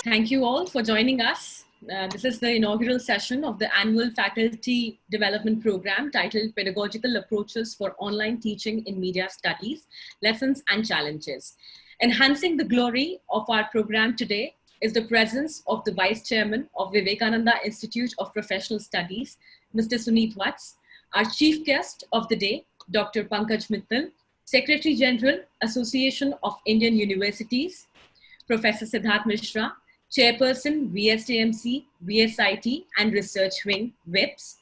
Thank you all for joining us. This is the inaugural session of the annual Faculty Development Program titled Pedagogical Approaches for Online Teaching in Media Studies, Lessons and Challenges. Enhancing the glory of our program today is the presence of the Vice Chairman of Vivekananda Institute of Professional Studies, Mr. Suneet Watts, our Chief Guest of the day, Dr. Pankaj Mittal, Secretary General, Association of Indian Universities, Professor Siddharth Mishra, Chairperson, VSTMC, VSIT and Research Wing, WIPS,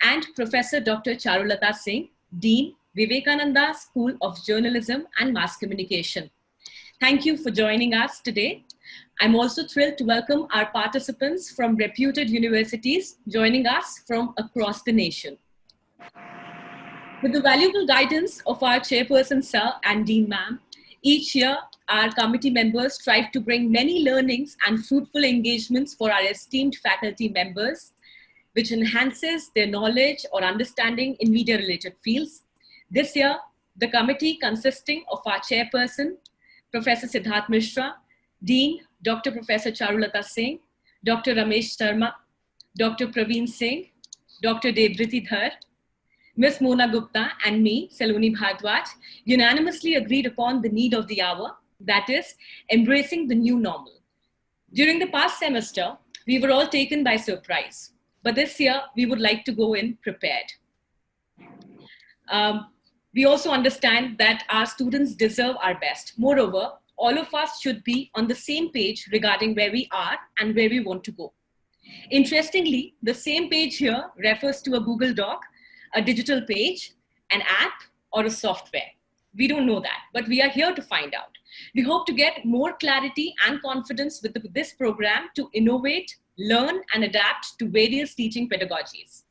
and Professor Dr. Charulata Singh, Dean, Vivekananda School of Journalism and Mass Communication. Thank you for joining us today. I'm also thrilled to welcome our participants from reputed universities joining us from across the nation. With the valuable guidance of our Chairperson, Sir, and Dean, Ma'am, each year, our committee members strive to bring many learnings and fruitful engagements for our esteemed faculty members, which enhances their knowledge or understanding in media-related fields. This year, the committee consisting of our Chairperson, Professor Siddharth Mishra, Dean, Dr. Professor Charulata Singh, Dr. Ramesh Sharma, Dr. Praveen Singh, Dr. Devriti Dhar, Ms. Mona Gupta and me, Saloni Bhardwaj, unanimously agreed upon the need of the hour, that is, embracing the new normal. During the past semester, we were all taken by surprise, but this year we would like to go in prepared. We also understand that our students deserve our best. Moreover, all of us should be on the same page regarding where we are and where we want to go. Interestingly, the same page here refers to a Google Doc, a digital page, an app, or a software. We don't know that, but we are here to find out. We hope to get more clarity and confidence with this program to innovate, learn, and adapt to various teaching pedagogies.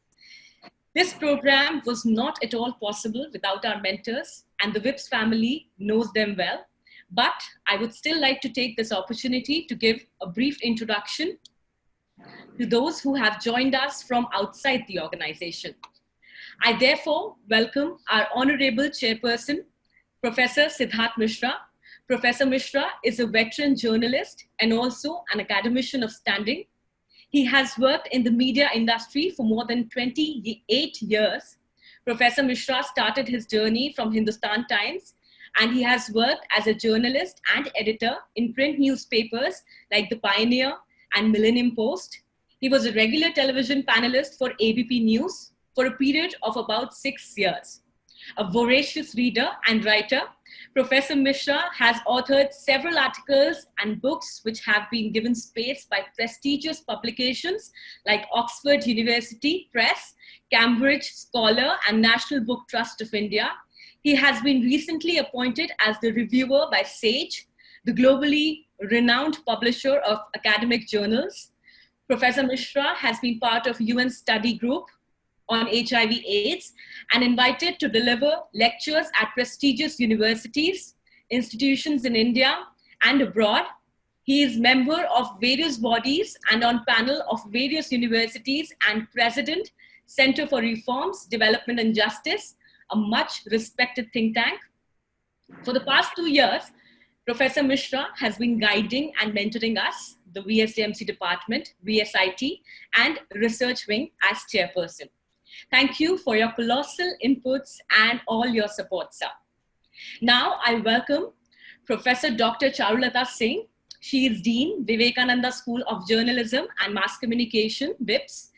This program was not at all possible without our mentors, and the WIPS family knows them well. But I would still like to take this opportunity to give a brief introduction to those who have joined us from outside the organization. I therefore welcome our Honorable Chairperson, Professor Siddharth Mishra. Professor Mishra is a veteran journalist and also an academician of standing. He has worked in the media industry for more than 28 years. Professor Mishra started his journey from Hindustan Times, and he has worked as a journalist and editor in print newspapers like The Pioneer and Millennium Post. He was a regular television panelist for ABP News for a period of about 6 years. A voracious reader and writer, Professor Mishra has authored several articles and books which have been given space by prestigious publications like Oxford University Press, Cambridge Scholar, and National Book Trust of India. He has been recently appointed as the reviewer by SAGE, the globally renowned publisher of academic journals. Professor Mishra has been part of UN study group on HIV/AIDS and invited to deliver lectures at prestigious universities, institutions in India and abroad. He is member of various bodies and on panel of various universities and president, Center for Reforms, Development and Justice, a much respected think tank. For the past 2 years, Professor Mishra has been guiding and mentoring us, the VSTMC department, VSIT, and Research Wing as chairperson. Thank you for your colossal inputs and all your support, sir. Now I welcome Professor Dr. Charulata Singh. She is Dean, Vivekananda School of Journalism and Mass Communication, WIPS,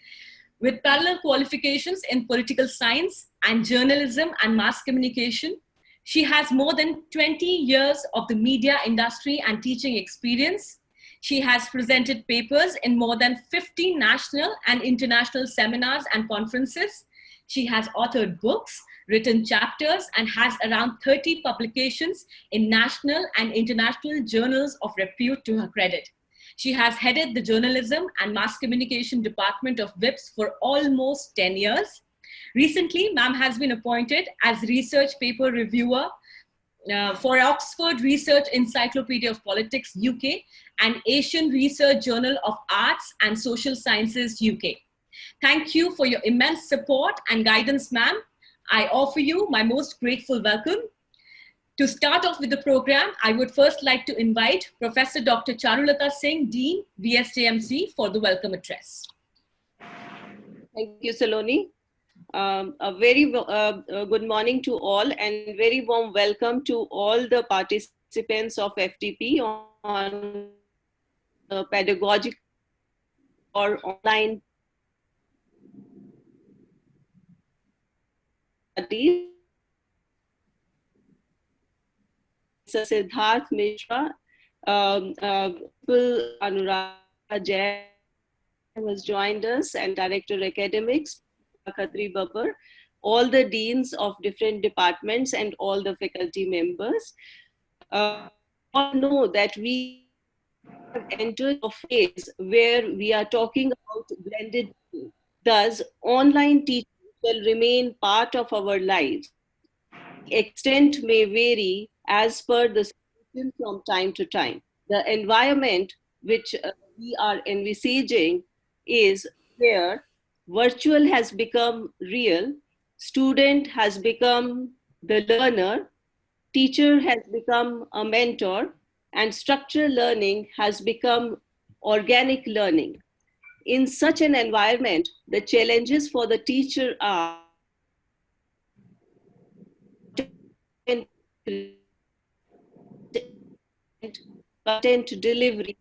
with parallel qualifications in political science and journalism and mass communication. She has more than 20 years of the media industry and teaching experience. She has presented papers in more than 50 national and international seminars and conferences. She has authored books, written chapters, and has around 30 publications in national and international journals of repute to her credit. She has headed the journalism and mass communication department of WIPS for almost 10 years. Recently, ma'am has been appointed as research paper reviewer for Oxford Research Encyclopedia of Politics, UK, and Asian Research Journal of Arts and Social Sciences, UK. Thank you for your immense support and guidance, ma'am. I offer you my most grateful welcome. To start off with the program, I would first like to invite Professor Dr. Charulata Singh, Dean, VSJMC, for the welcome address. Thank you, Saloni. A very good morning to all, and very warm welcome to all the participants of FTP on pedagogical or online studies. Siddharth Mishra, Anurag Jain has joined us, and Director Academics, Khatri Babbar, all the deans of different departments and all the faculty members. All know that we have entered a phase where we are talking about blended learning. Thus, online teaching will remain part of our lives. The extent may vary as per the situation from time to time. The environment which we are envisaging is where virtual has become real, student has become the learner, teacher has become a mentor, and structural learning has become organic learning. In such an environment, the challenges for the teacher are content delivery,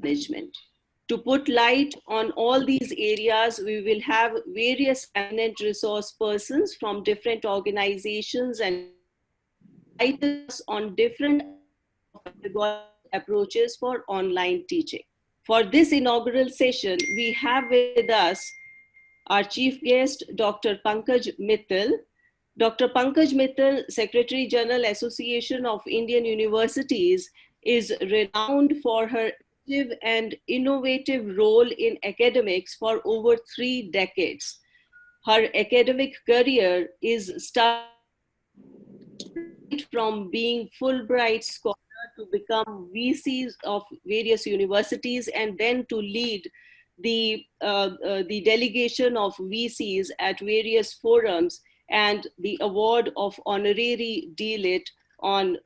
management. To put light on all these areas, we will have various eminent resource persons from different organizations and us on different approaches for online teaching. For this inaugural session, we have with us our chief guest, Dr. Pankaj Mittal. Dr. Pankaj Mittal, Secretary General Association of Indian Universities, is renowned for her active and innovative role in academics for over 3 decades. Her academic career is started from being Fulbright scholar to become VCs of various universities and then to lead the delegation of VCs at various forums and the award of honorary DLIT on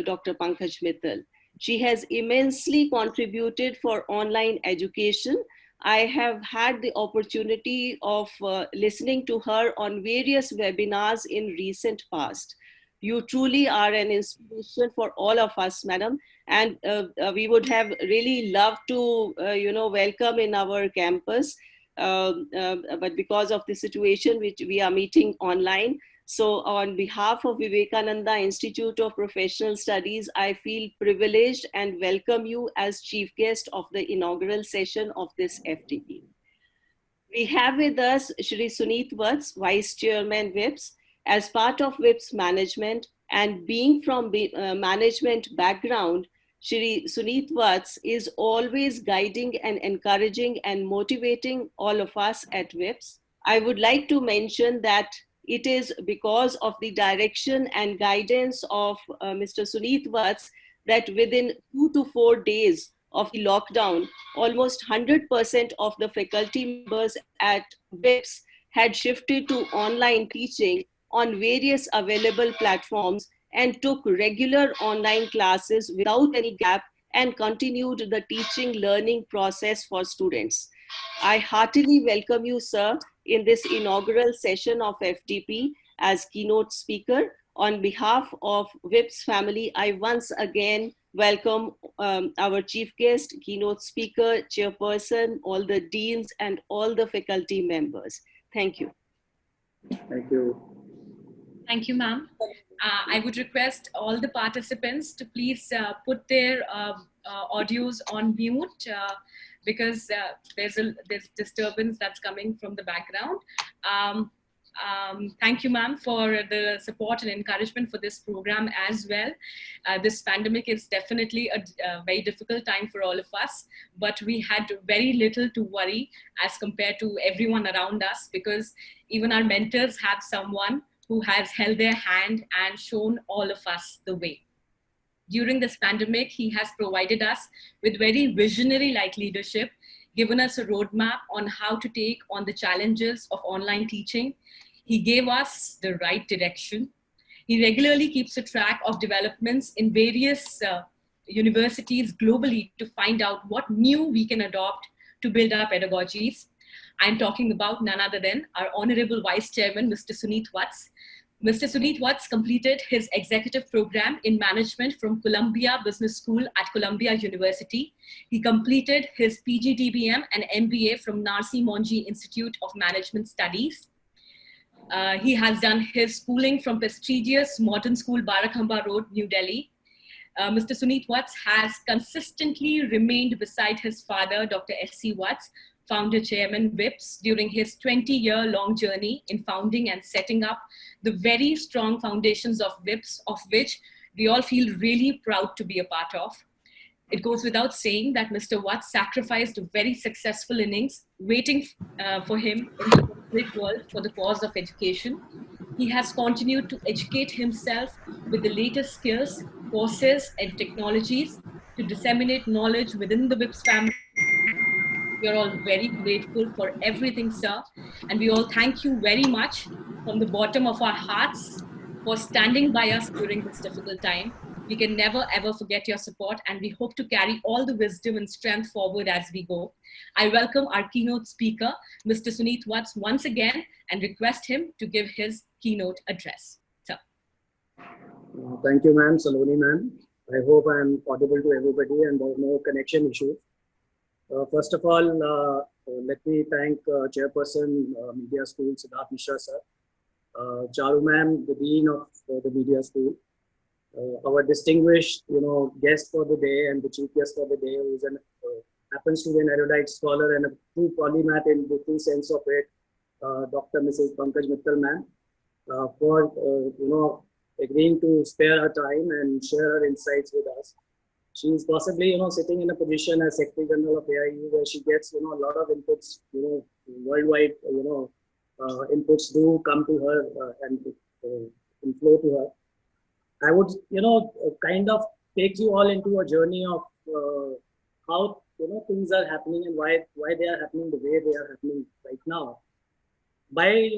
Dr. Pankaj Mittal. She has immensely contributed for online education. I have had the opportunity of listening to her on various webinars in recent past. You truly are an inspiration for all of us, madam. And we would have really loved to, welcome in our campus. But because of the situation which we are meeting online, so on behalf of Vivekananda Institute of Professional Studies, I feel privileged and welcome you as chief guest of the inaugural session of this FTP. We have with us Shri Suneet Vats, Vice Chairman WIPS. As part of WIPS management and being from management background, Shri Suneet Vats is always guiding and encouraging and motivating all of us at WIPS. I would like to mention that it is because of the direction and guidance of Mr. Suneet Vats that within 2 to 4 days of the lockdown, almost 100% of the faculty members at WIPS had shifted to online teaching on various available platforms and took regular online classes without any gap and continued the teaching learning process for students. I heartily welcome you, sir, in this inaugural session of FTP as keynote speaker. On behalf of WIPS family, I once again welcome our chief guest, keynote speaker, chairperson, all the deans and all the faculty members. Thank you. Thank you. Thank you, ma'am. I would request all the participants to please put their audios on mute because there's disturbance that's coming from the background. Thank you, ma'am, for the support and encouragement for this program as well. This pandemic is definitely a very difficult time for all of us, but we had very little to worry as compared to everyone around us because even our mentors have someone who has held their hand and shown all of us the way. During this pandemic, he has provided us with very visionary-like leadership, given us a roadmap on how to take on the challenges of online teaching. He gave us the right direction. He regularly keeps a track of developments in various universities globally to find out what new we can adopt to build our pedagogies. I'm talking about none other than our Honorable Vice Chairman, Mr. Suneet Watts. Mr. Suneet Watts completed his executive program in management from Columbia Business School at Columbia University. He completed his PGDBM and MBA from Narsi Monji Institute of Management Studies. He has done his schooling from prestigious modern school Barakhamba Road, New Delhi. Mr. Suneet Watts has consistently remained beside his father, Dr. S.C. Watts, founder chairman WIPS, during his 20-year-long journey in founding and setting up the very strong foundations of WIPS, of which we all feel really proud to be a part of. It goes without saying that Mr. Watts sacrificed a very successful innings waiting for him in the corporate world for the cause of education. He has continued to educate himself with the latest skills, courses, and technologies to disseminate knowledge within the WIPS family. We are all very grateful for everything, sir. And we all thank you very much from the bottom of our hearts for standing by us during this difficult time. We can never ever forget your support, and we hope to carry all the wisdom and strength forward as we go. I welcome our keynote speaker, Mr. Suneet Watts, once again and request him to give his keynote address. Sir. Thank you, ma'am, Saloni, ma'am. I hope I'm audible to everybody and there's no connection issue. First of all, let me thank Chairperson Media School, Siddharth Mishra, sir. Charu ma'am, the Dean of the Media School. Our distinguished, guest for the day and the chief guest for the day, who is happens to be an erudite scholar and a true polymath in the true sense of it, Dr. Mrs. Pankaj Mittal ma'am, for agreeing to spare her time and share her insights with us. She is possibly, sitting in a position as Secretary General of AIU where she gets, a lot of inputs, worldwide, inputs do come to her and flow to her. I would, kind of take you all into a journey of how, things are happening and why they are happening the way they are happening right now. By,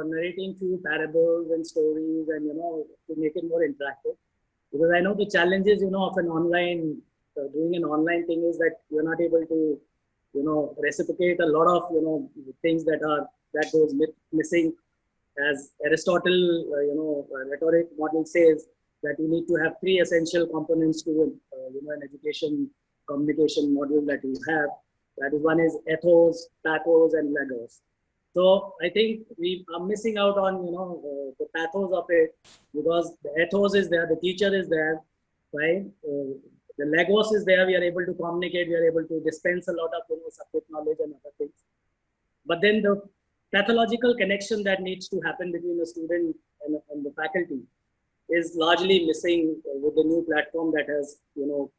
narrating few parables and stories and, to make it more interactive. Because I know the challenges, of an online, doing an online thing is that you're not able to, reciprocate a lot of, things that goes missing. As Aristotle, rhetoric model says that you need to have three essential components to, an education communication model that you have. That is, one is ethos, pathos, and logos. So I think we are missing out on, the pathos of it, because the ethos is there, the teacher is there, right? The logos is there, we are able to communicate, we are able to dispense a lot of, subject knowledge and other things. But then the pathological connection that needs to happen between the student and the faculty is largely missing with the new platform that has,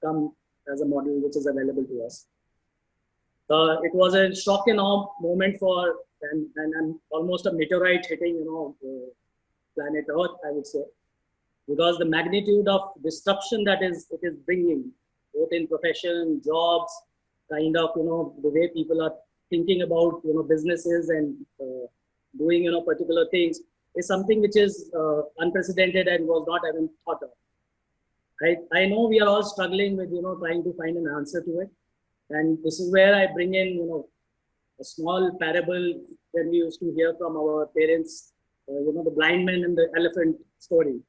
come as a model which is available to us. It was a shock and awe moment for, and almost a meteorite hitting, planet Earth, I would say, because the magnitude of disruption that it is bringing, both in profession, jobs, kind of, the way people are thinking about, businesses and doing, particular things, is something which is unprecedented and was not even thought of. I know we are all struggling with, trying to find an answer to it. And this is where I bring in, a small parable that we used to hear from our parents, the blind man and the elephant story.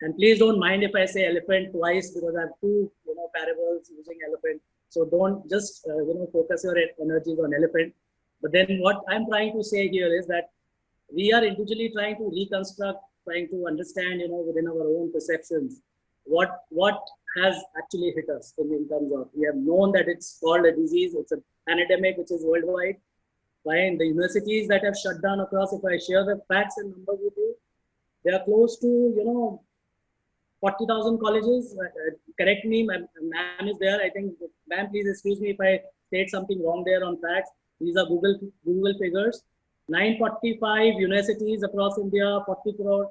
And please don't mind if I say elephant twice, because I have two, parables using elephant. So don't just, focus your energies on elephant. But then what I'm trying to say here is that we are individually trying to reconstruct, trying to understand, within our own perceptions, what has actually hit us in terms of, we have known that it's called a disease, it's a pandemic which is worldwide. Fine, the universities that have shut down across, if I share the facts and numbers with you, they are close to, 40,000 colleges. Correct me, ma'am is there. I think, ma'am, please excuse me if I state something wrong there on facts. These are Google figures. 945 universities across India, 40 crore,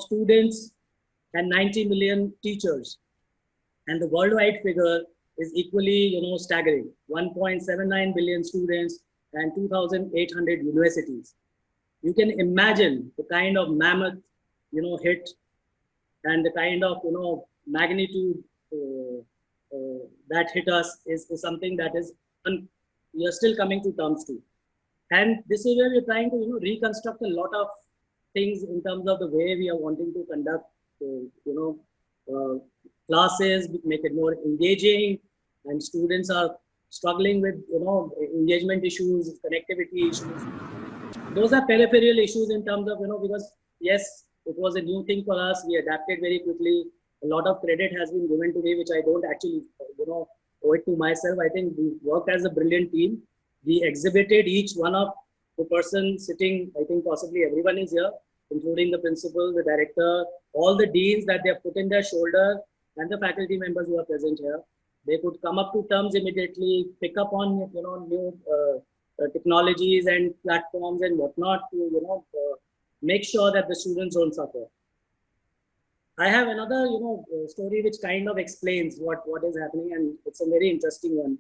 students, and 90 million teachers. And the worldwide figure is equally, staggering. 1.79 billion students and 2,800 universities. You can imagine the kind of mammoth, hit and the kind of, magnitude that hit us is something that is, we are still coming to terms to. And this is where we're trying to, reconstruct a lot of things in terms of the way we are wanting to conduct, classes, make it more engaging, and students are struggling with, engagement issues, connectivity issues. Those are peripheral issues in terms of, because yes, it was a new thing for us. We adapted very quickly. A lot of credit has been given to me, which I don't actually, owe it to myself. I think we worked as a brilliant team. We exhibited each one of the person sitting. I think possibly everyone is here, including the principal, the director, all the deans that they have put in their shoulder, and the faculty members who are present here. They could come up to terms immediately, pick up on, new technologies and platforms and whatnot to, make sure that the students don't suffer. I have another, story which kind of explains what is happening, and it's a very interesting one,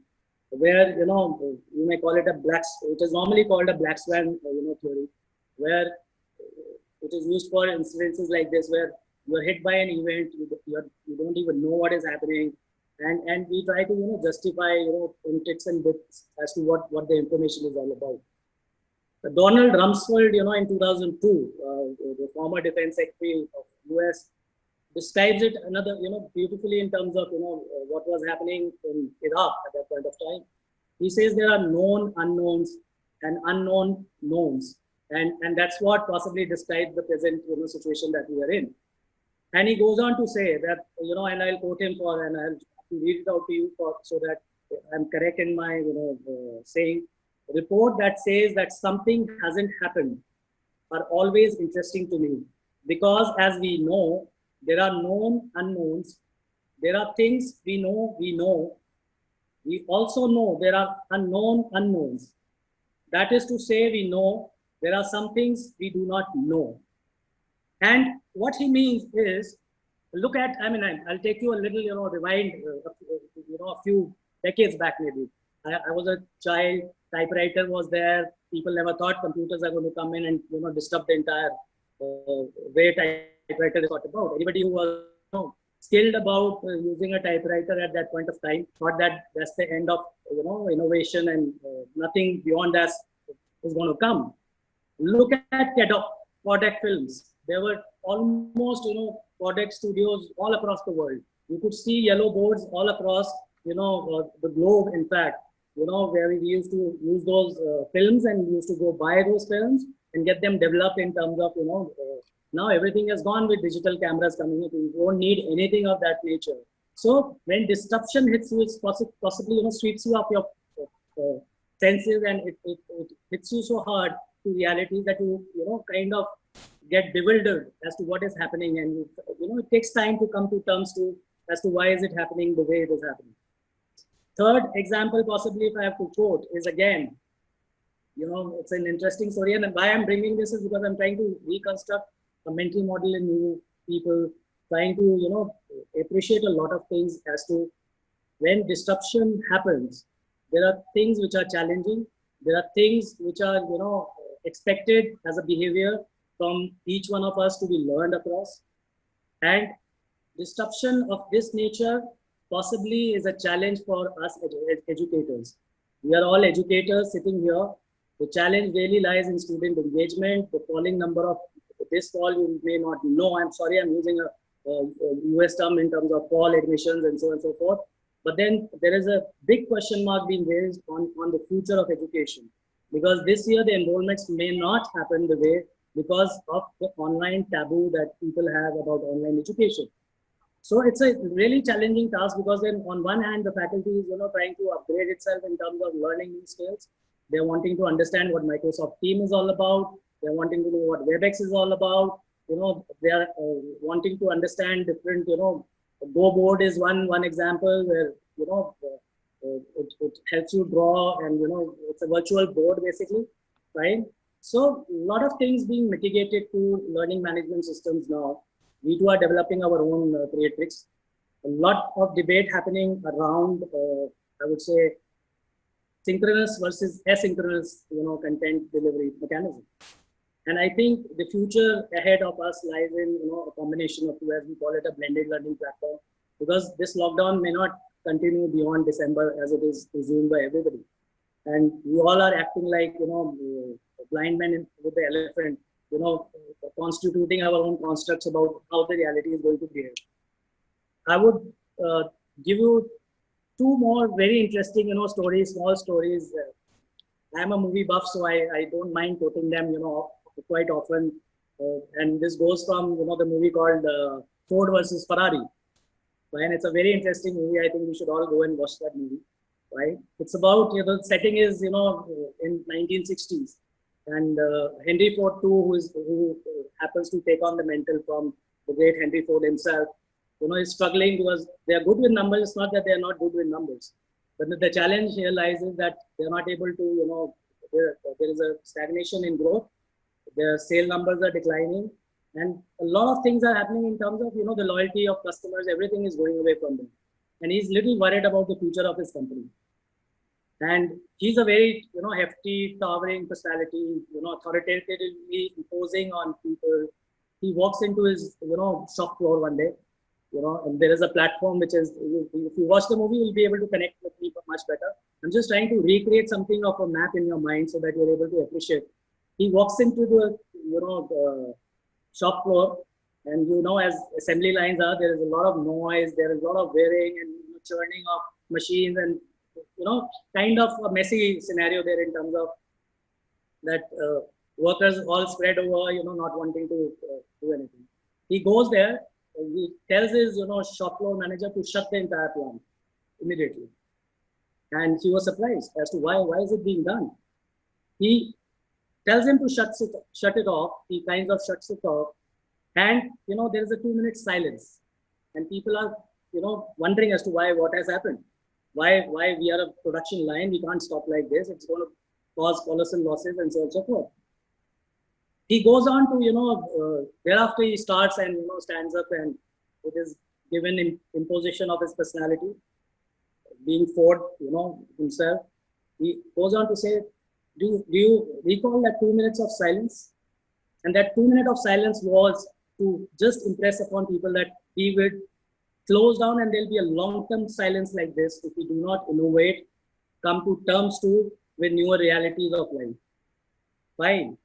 where, you may call it it is normally called a black swan, theory, where it is used for incidences like this, where you're hit by an event, you don't even know what is happening, and we try to, justify, in tricks and bits as to what the information is all about. Donald Rumsfeld, in 2002, the former defense secretary of US, describes it beautifully in terms of, what was happening in Iraq at that point of time. He says there are known unknowns and unknown knowns. And that's what possibly describes the present, situation that we are in. And he goes on to say that, and I'll quote him and I'll read it out to you so that I'm correct in my, saying. A report that says that something hasn't happened are always interesting to me, because as we know, there are known unknowns. There are things we know. We also know there are unknown unknowns. That is to say, we know there are some things we do not know. And what he means is, look at, I'll take you a little, rewind, a few decades back maybe. I was a child, typewriter was there. People never thought computers are going to come in and, disrupt the entire way typewriter is thought about. Anybody who was, skilled about using a typewriter at that point of time thought that that's the end of, innovation, and nothing beyond that is going to come. Look at Kodak films. There were almost, Kodak studios all across the world. You could see yellow boards all across, the globe, in fact, where we used to use those films, and we used to go buy those films and get them developed in terms of, now everything has gone with digital cameras coming in. You don't need anything of that nature. So when disruption hits you, it's possibly, sweeps you up your senses, and it hits you so hard to reality that you, kind of get bewildered as to what is happening. And, it takes time to come to terms as to why is it happening the way it is happening. Third example, possibly, if I have to quote, is again, it's an interesting story. And why I'm bringing this is because I'm trying to reconstruct a mental model in new people, trying to, appreciate a lot of things as to when disruption happens. There are things which are challenging. There are things which are, expected as a behavior from each one of us to be learned across. And disruption of this nature possibly is a challenge for us educators. We are all educators sitting here. The challenge really lies in student engagement. The falling number of this fall, you may not know. I'm sorry, I'm using a US term in terms of fall admissions and so on and so forth. But then there is a big question mark being raised on the future of education, because this year the enrollments may not happen the way because of the online taboo that people have about online education. So it's a really challenging task, because then on one hand, the faculty is, trying to upgrade itself in terms of learning new skills. They're wanting to understand what Microsoft Teams is all about. They're wanting to know what WebEx is all about. They are wanting to understand different, Go board is one example where, it helps you draw, and, it's a virtual board basically, right? So a lot of things being mitigated to learning management systems now. We too are developing our own creatrix. A lot of debate happening around, I would say, synchronous versus asynchronous, content delivery mechanism. And I think the future ahead of us lies in, a combination of two, as we call it, a blended learning platform, because this lockdown may not continue beyond December as it is presumed by everybody. And we all are acting like, blind men with the elephant, constituting our own constructs about how the reality is going to behave. I would give you two more very interesting, stories, small stories. I'm a movie buff, so I don't mind quoting them, quite often. And this goes from, the movie called Ford versus Ferrari. Right? And it's a very interesting movie. I think we should all go and watch that movie. Right? It's about, the setting is, in 1960s. And Henry Ford too, who happens to take on the mantle from the great Henry Ford himself, is struggling because they are good with numbers. It's not that they are not good with numbers. But the challenge here lies is that they're not able to, there is a stagnation in growth. Their sale numbers are declining. And a lot of things are happening in terms of, the loyalty of customers. Everything is going away from them. And he's little worried about the future of his company. And he's a very, hefty, towering personality, authoritatively imposing on people. He walks into his, shop floor one day, and there is a platform which is, if you watch the movie, you'll be able to connect with me much better. I'm just trying to recreate something of a map in your mind so that you're able to appreciate. He walks into the, the shop floor, and as assembly lines are, there is a lot of noise, there is a lot of wearing and churning of machines, and kind of a messy scenario there in terms of that workers all spread over, not wanting to do anything. He goes there, and he tells his, shop floor manager to shut the entire plant immediately. And he was surprised as to why is it being done. He tells him to shut it off. He kind of shuts it off. And, there is a 2-minute silence. And people are, wondering as to what has happened. Why we are a production line, we can't stop like this. It's going to cause colossal losses and so on and so forth. He goes on to, thereafter he starts and, stands up, and it is given imposition of his personality, being Ford, himself. He goes on to say, do you recall that 2 minutes of silence? And that 2 minutes of silence was to just impress upon people that he would close down and there'll be a long-term silence like this if we do not innovate, come to terms with newer realities of life. Fine.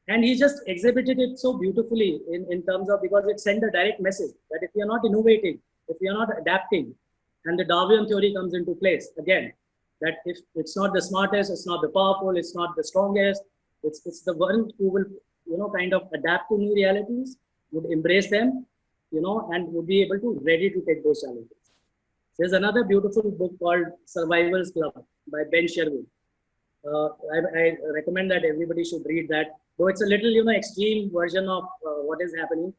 And he just exhibited it so beautifully in terms of, because it sent a direct message that if we are not innovating, if we are not adapting, and the Darwinian theory comes into place again, that if it's not the smartest, it's not the powerful, it's not the strongest, it's the one who will, kind of adapt to new realities, would embrace them, and would be able to ready to take those challenges. There's another beautiful book called Survivor's Club by Ben Sherwood. I recommend that everybody should read that, though it's a little, extreme version of what is happening,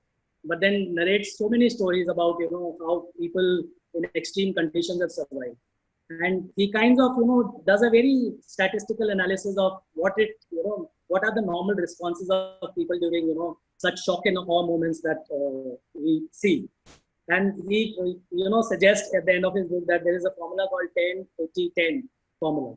but then narrates so many stories about, how people in extreme conditions have survived. And he kind of, does a very statistical analysis of what are the normal responses of people during, such shock and awe moments that we see. And he, suggests at the end of his book that there is a formula called 10-80-10 formula.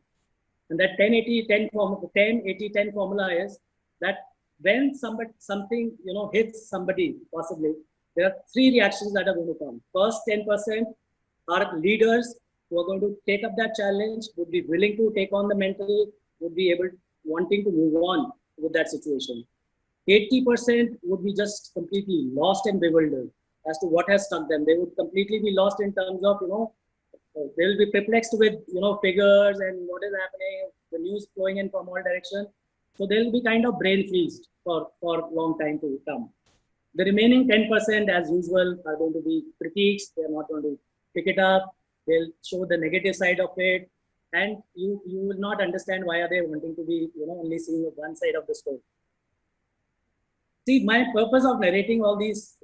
And that 10-80-10 formula is that when something, hits somebody, possibly, there are 3 reactions that are going to come. First, 10% are leaders who are going to take up that challenge, would be willing to take on the mental, would be wanting to move on with that situation. 80% would be just completely lost and bewildered as to what has struck them. They would completely be lost in terms of, they will be perplexed with, figures and what is happening, the news flowing in from all directions. So they'll be kind of brain freezed for a long time to come. The remaining 10%, as usual, are going to be critiques. They're not going to pick it up. They'll show the negative side of it. And you will not understand why are they wanting to be, only seeing one side of the story. See, my purpose of narrating all these,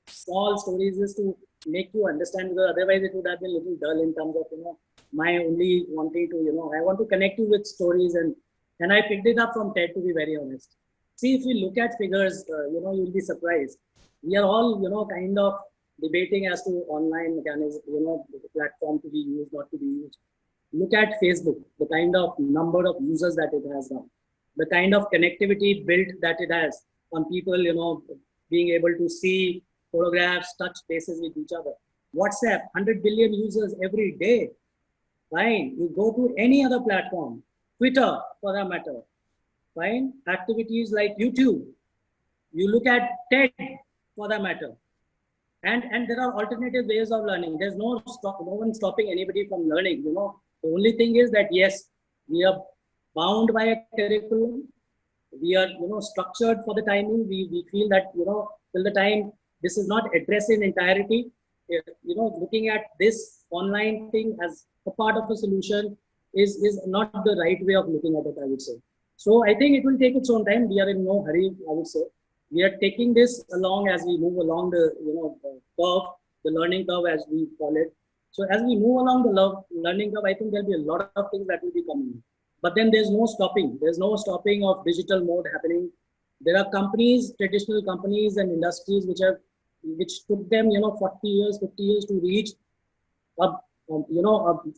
small stories is to make you understand, because otherwise it would have been a little dull in terms of, my only wanting to, I want to connect you with stories, and I picked it up from TED, to be very honest. See, if you look at figures, you'll be surprised. We are all, kind of debating as to online mechanism, the platform to be used, not to be used. Look at Facebook, the kind of number of users that it has now. the kind of connectivity built that it has on people, being able to see photographs, touch bases with each other. WhatsApp, 100 billion users every day. Fine. You go to any other platform, Twitter for that matter. Fine. Activities like YouTube. You look at TED for that matter. And there are alternative ways of learning. There's no one stopping anybody from learning. The only thing is that yes, we are bound by a curriculum. We are structured for the timing. We feel that till the time this is not addressed in entirety, looking at this online thing as a part of a solution is not the right way of looking at it, I would say. So I think it will take its own time. We are in no hurry, I would say. We are taking this along as we move along the the curve, the learning curve as we call it. So as we move along the learning curve, I think there'll be a lot of things that will be coming. But then there's no stopping. There's no stopping of digital mode happening. There are companies, traditional companies and industries which took them 40 years, 50 years to reach a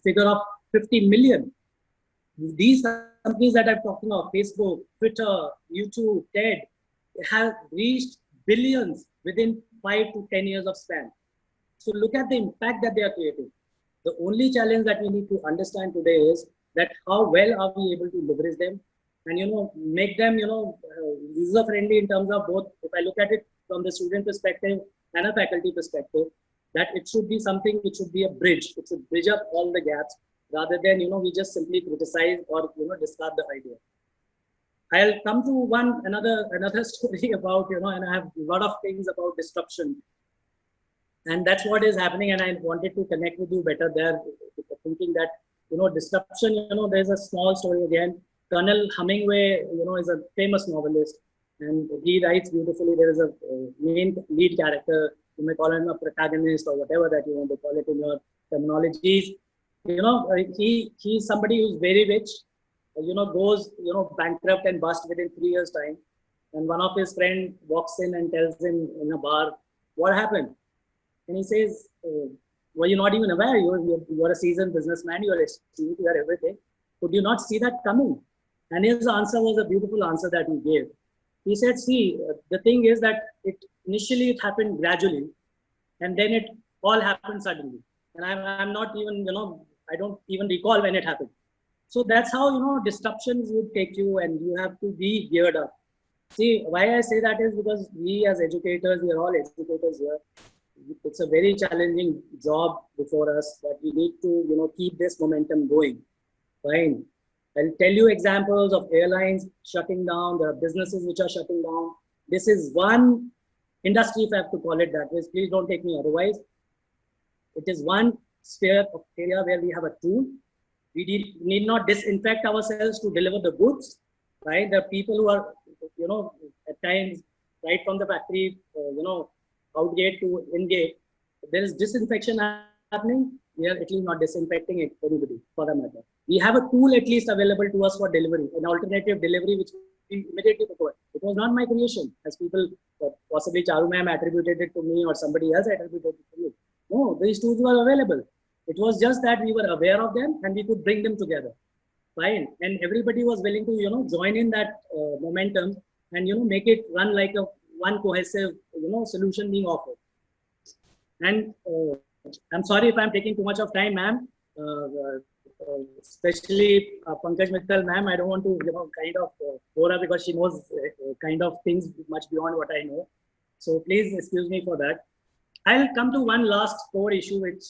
figure of 50 million. These companies that I'm talking of, Facebook, Twitter, YouTube, TED, have reached billions within 5 to 10 years of span. So look at the impact that they are creating. The only challenge that we need to understand today is that how well are we able to leverage them and make them user friendly in terms of both. If I look at it from the student perspective and a faculty perspective, that it should be something, it should be a bridge. It should bridge up all the gaps rather than we just simply criticize or discard the idea. I'll come to another story about and I have a lot of things about disruption, and that's what is happening. And I wanted to connect with you better there, thinking that disruption. There's a small story again. Colonel Hemingway, is a famous novelist, and he writes beautifully. There is a main lead character. You may call him a protagonist or whatever that you want to call it in your terminologies. He's somebody who's very rich. Goes bankrupt and bust within 3 years' time, and one of his friend walks in and tells him in a bar, "What happened?" And he says, "Were you not even aware? You are a seasoned businessman. You are astute. You are everything. Could you not see that coming?" And his answer was a beautiful answer that he gave. He said, "See, the thing is that initially it happened gradually, and then it all happened suddenly. And I'm not even I don't even recall when it happened." So that's how disruptions would take you, and you have to be geared up. See, why I say that is because we as educators, we are all educators here. It's a very challenging job before us, but we need to keep this momentum going. Fine. I'll tell you examples of airlines shutting down. There are businesses which are shutting down. This is one industry, if I have to call it that way. Please don't take me otherwise. It is one sphere of area where we have a tool. We need not disinfect ourselves to deliver the goods, right? The people who are, at times, right from the factory, out gate to in gate, there is disinfection happening. We are at least not disinfecting it, anybody for that matter. We have a tool at least available to us for delivery, an alternative delivery which we immediately prefer. It was not my creation, as people, possibly Charu ma'am attributed it to me or somebody else attributed it to me. No, these tools were available. It was just that we were aware of them and we could bring them together. Fine. And everybody was willing to, join in that momentum and, make it run like one cohesive, solution being offered. And I'm sorry if I'm taking too much of time, ma'am. Especially Pankaj Mittal, ma'am. I don't want to, kind of bore her because she knows kind of things much beyond what I know. So please excuse me for that. I'll come to one last core issue, which,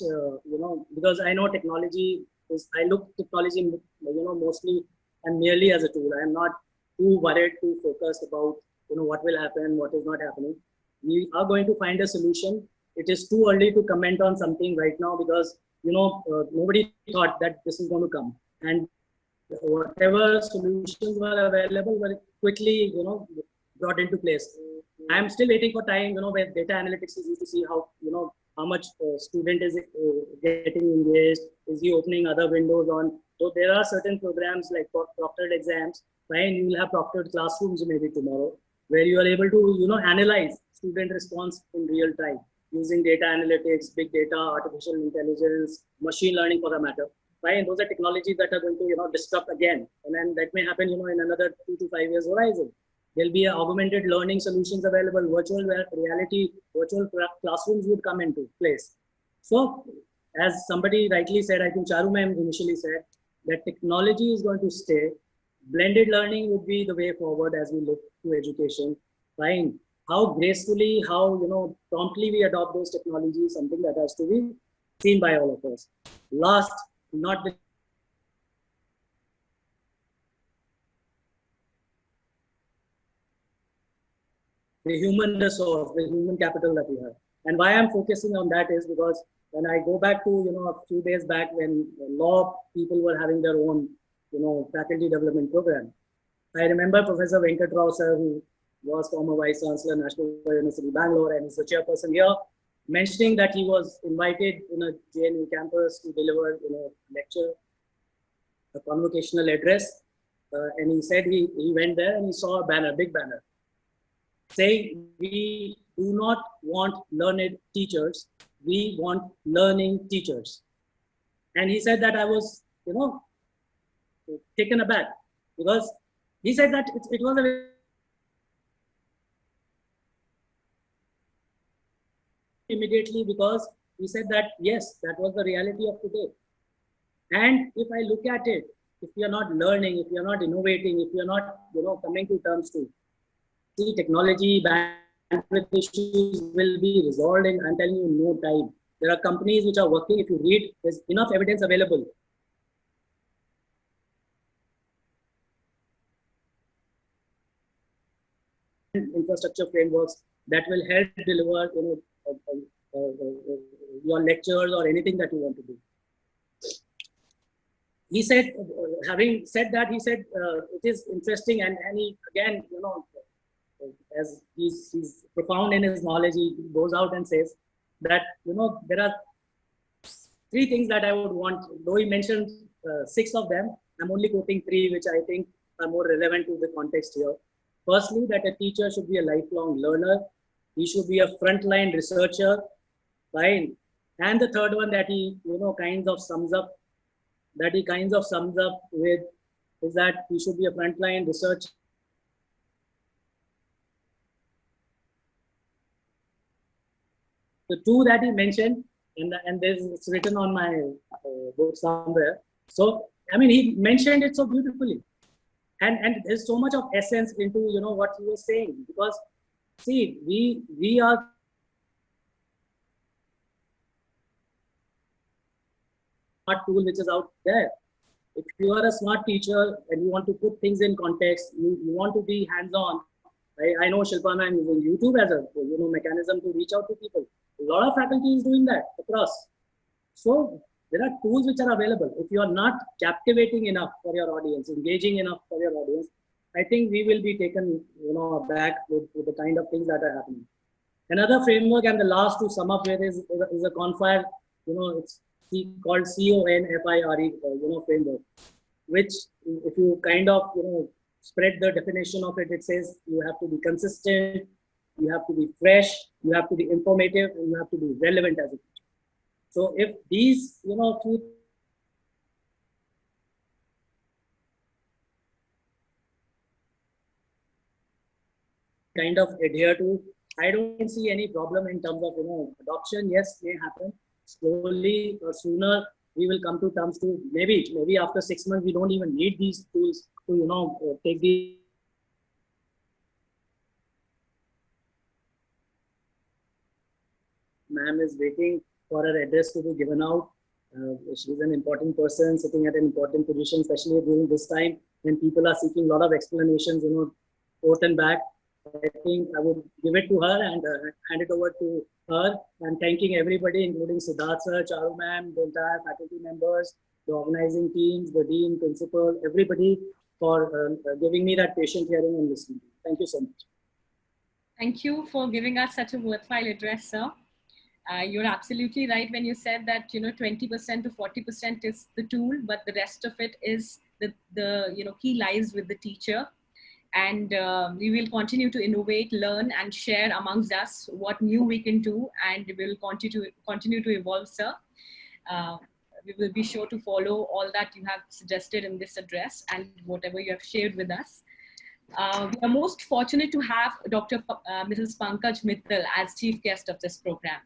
because I know technology is, I look technology, mostly and merely as a tool. I'm not too worried, too focused about, what will happen, what is not happening. We are going to find a solution. It is too early to comment on something right now because, nobody thought that this is going to come. And whatever solutions were available were quickly, brought into place. I'm still waiting for time, where data analytics is used to see how, how much student is getting engaged, is he opening other windows on. So there are certain programs like proctored exams, fine, you will have proctored classrooms maybe tomorrow, where you are able to, analyze student response in real time using data analytics, big data, artificial intelligence, machine learning for that matter. fine, those are technologies that are going to, disrupt again. And then that may happen, in another 2 to 5 years horizon. There'll be augmented learning solutions available, virtual reality, virtual classrooms would come into place. So as somebody rightly said, I think Charu ma'am initially said, that technology is going to stay. Blended learning would be the way forward as we look to education. Fine. How gracefully, how promptly we adopt those technologies, something that has to be seen by all of us. Last, not the human resource, the human capital that we have. And why I'm focusing on that is because when I go back to, a few days back when law people were having their own, faculty development program. I remember Professor Venkat Rao sir, who was former Vice Chancellor, National University, Bangalore, and is the chairperson here, mentioning that he was invited in a JNU campus to deliver, a lecture, a convocational address. And he said he went there and he saw a banner, big banner, saying we do not want learned teachers, we want learning teachers. And he said that I was, taken aback because he said that it was a immediately because he said that yes, that was the reality of today. And if I look at it, if you're not learning, if you're not innovating, if you're not, coming to terms to see technology, bandwidth issues will be resolved in, I'm telling you, no time. There are companies which are working. If you read, there's enough evidence available. Infrastructure frameworks that will help deliver, your lectures or anything that you want to do. He said, having said that, he said it is interesting, and he again, as he's profound in his knowledge, he goes out and says that there are 3 things that I would want. Though he mentioned 6 of them, I'm only quoting 3, which I think are more relevant to the context here. Firstly, that a teacher should be a lifelong learner. He should be a frontline researcher. Fine. And the third one that he, kinds of sums up with is that he should be a frontline researcher. The 2 that he mentioned, and it's written on my book somewhere. So, I mean, he mentioned it so beautifully. And there's so much of essence into, what he was saying. Because, see, we are smart tool which is out there. If you are a smart teacher and you want to put things in context, you want to be hands-on. I know Shilpa ma'am is using YouTube as a mechanism to reach out to people. A lot of faculty is doing that across. So there are tools which are available. If you are not captivating enough for your audience, engaging enough for your audience, I think we will be taken, back with the kind of things that are happening. Another framework, and the last to sum up with is a Confire, it's called CONFIRE, framework, which if you kind of, spread the definition of it, it says you have to be consistent, you have to be fresh, you have to be informative, and you have to be relevant as a teacher. So if these, two kind of adhere to, I don't see any problem in terms of, adoption. Yes, may happen slowly or sooner. We will come to terms to maybe after 6 months, we don't even need these tools to, take the ma'am is waiting for her address to be given out. She's an important person sitting at an important position, especially during this time when people are seeking a lot of explanations, forth and back. I think I would give it to her and hand it over to her. I'm thanking everybody, including Siddharth sir, Charu ma'am, the entire faculty members, the organizing teams, the dean, principal, everybody for giving me that patient hearing and listening. Thank you so much. Thank you for giving us such a worthwhile address, sir. You're absolutely right when you said that 20% to 40% is the tool, but the rest of it is the key lies with the teacher. And we will continue to innovate, learn, and share amongst us what new we can do, and we will continue to evolve, sir. we will be sure to follow all that you have suggested in this address and whatever you have shared with us. We are most fortunate to have Mrs. Pankaj Mittal as chief guest of this program.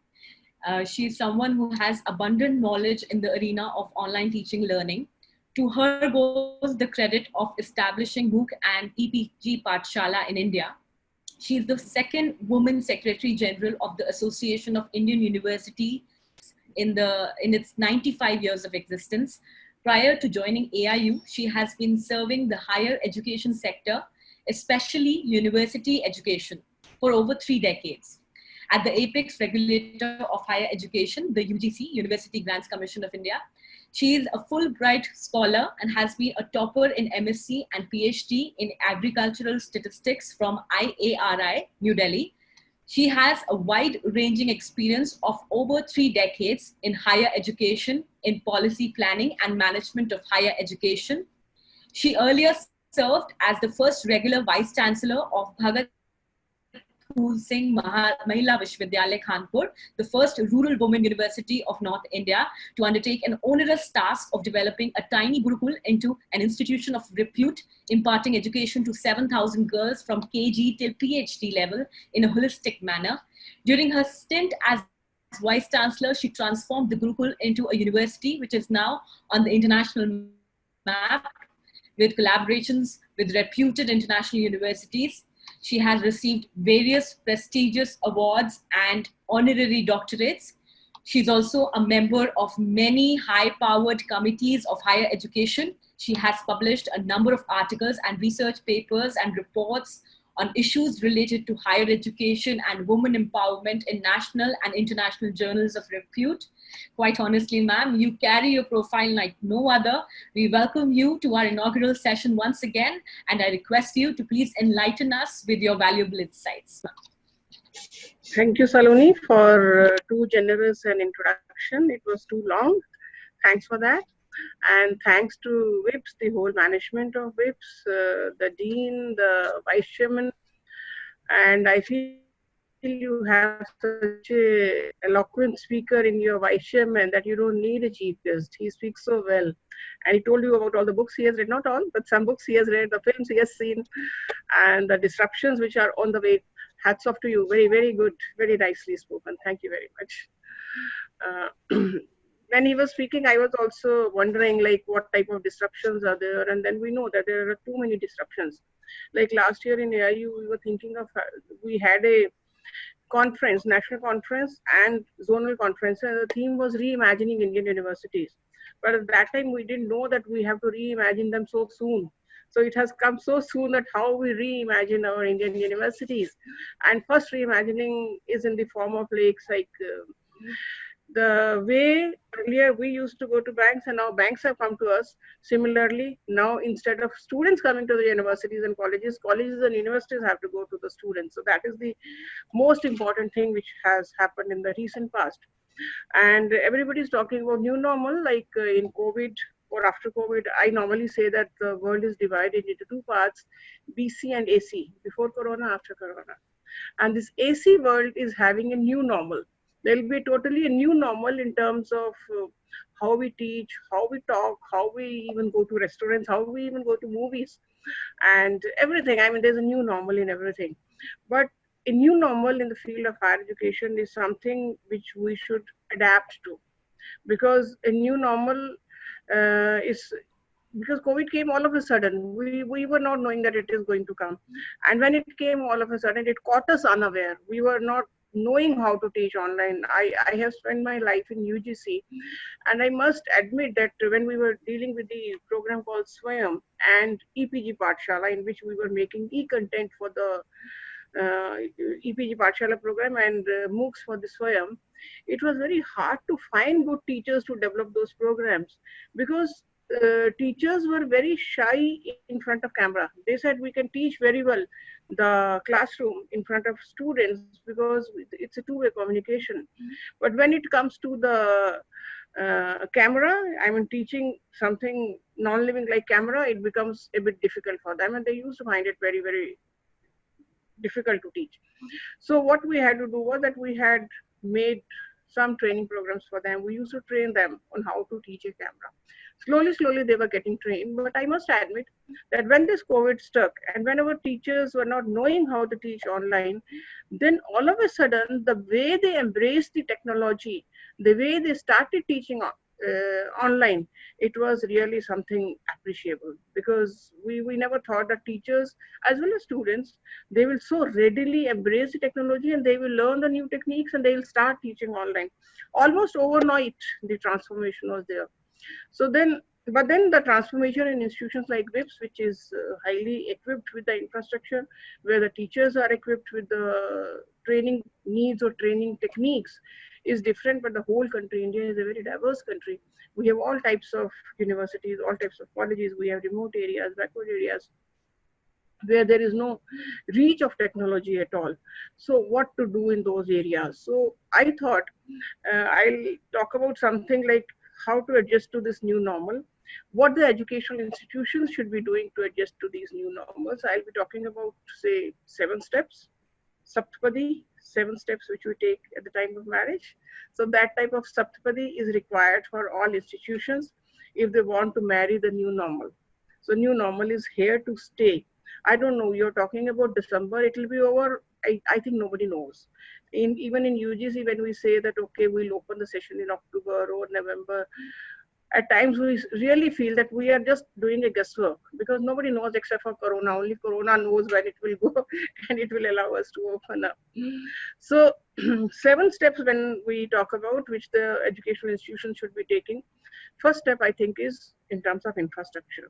She is someone who has abundant knowledge in the arena of online teaching learning. To her goes the credit of establishing MOOC and EPG Pathshala in India. She is the second woman Secretary General of the Association of Indian Universities in its 95 years of existence. Prior to joining AIU, she has been serving the higher education sector, especially university education, for over 3 decades. At the apex regulator of higher education, the UGC, University Grants Commission of India, she is a Fulbright scholar and has been a topper in MSc and PhD in agricultural statistics from IARI, New Delhi. She has a wide-ranging experience of over 3 decades in higher education, in policy planning and management of higher education. She earlier served as the first regular Vice Chancellor of Bhagat Phool Singh Mahila Vishwavidyalaya, Kanpur, the first rural women university of North India, to undertake an onerous task of developing a tiny Gurukul into an institution of repute, imparting education to 7,000 girls from KG till PhD level in a holistic manner. During her stint as Vice Chancellor, she transformed the Gurukul into a university which is now on the international map with collaborations with reputed international universities. She has received various prestigious awards and honorary doctorates. She's also a member of many high-powered committees of higher education. She has published a number of articles and research papers and reports on issues related to higher education and women empowerment in national and international journals of repute. Quite honestly, ma'am, you carry your profile like no other. We welcome you to our inaugural session once again, and I request you to please enlighten us with your valuable insights. Thank you, Saloni, for too generous an introduction. It was too long. Thanks for that. And thanks to WIPS, the whole management of WIPS, the dean, the vice chairman. And I feel you have such a eloquent speaker in your vice chairman that you don't need a chief guest. He speaks so well. And he told you about all the books he has read, not all, but some books he has read, the films he has seen, and the disruptions which are on the way. Hats off to you. Very, very good. Very nicely spoken. Thank you very much. When he was speaking, I was also wondering like what type of disruptions are there. And then we know that there are too many disruptions. Like last year in AIU, we were thinking of, we had a conference, national conference and zonal conference. And the theme was reimagining Indian universities. But at that time, we didn't know that we have to reimagine them so soon. So it has come so soon that how we reimagine our Indian universities. And first reimagining is in the form of like the way earlier we used to go to banks and now banks have come to us. Similarly, now instead of students coming to the universities and colleges, colleges and universities have to go to the students. So that is the most important thing which has happened in the recent past. And everybody is talking about new normal, like in COVID or after COVID. I normally say that the world is divided into two parts, BC and AC, before Corona, after Corona. And this AC world is having a new normal. There will be totally a new normal in terms of how we teach, how we talk, how we even go to restaurants, how we even go to movies and everything. I mean, there's a new normal in everything. But a new normal in the field of higher education is something which we should adapt to, because a new normal is because COVID came all of a sudden. We were not knowing that it is going to come. And when it came all of a sudden, it caught us unaware. We were not knowing how to teach online. I have spent my life in UGC, and I must admit that when we were dealing with the program called Swayam and EPG Pathshala, in which we were making e-content for the EPG Pathshala program and MOOCs for the Swayam, it was very hard to find good teachers to develop those programs, because teachers were very shy in front of camera. They said we can teach very well the classroom in front of students because it's a two-way communication. But when it comes to the camera, I mean teaching something non-living like camera, it becomes a bit difficult for them, and they used to find it very, very difficult to teach. So what we had to do was that we had made some training programs for them. We used to train them on how to teach a camera. Slowly, they were getting trained. But I must admit that when this COVID struck and when our teachers were not knowing how to teach online, then all of a sudden, the way they embraced the technology, the way they started teaching online, it was really something appreciable, because we never thought that teachers as well as students, they will so readily embrace the technology and they will learn the new techniques and they will start teaching online. Almost overnight, the transformation was there. So then, but then the transformation in institutions like WIPS, which is highly equipped with the infrastructure, where the teachers are equipped with the training needs or training techniques, is different. But the whole country, India is a very diverse country. We have all types of universities, all types of colleges. We have remote areas, backward areas, where there is no reach of technology at all. So what to do in those areas? So I thought I'll talk about something like how to adjust to this new normal, what the educational institutions should be doing to adjust to these new normals. I'll be talking about, say, 7 steps, Saptapadi, 7 steps which we take at the time of marriage. So that type of Saptapadi is required for all institutions if they want to marry the new normal. So new normal is here to stay. I don't know, you're talking about December, it will be over. I think nobody knows. Even in UGC, when we say that, okay, we'll open the session in October or November, at times we really feel that we are just doing a guesswork, because nobody knows except for Corona. Only Corona knows when it will go and it will allow us to open up. So 7 steps when we talk about which the educational institutions should be taking. First step, I think, is in terms of infrastructure.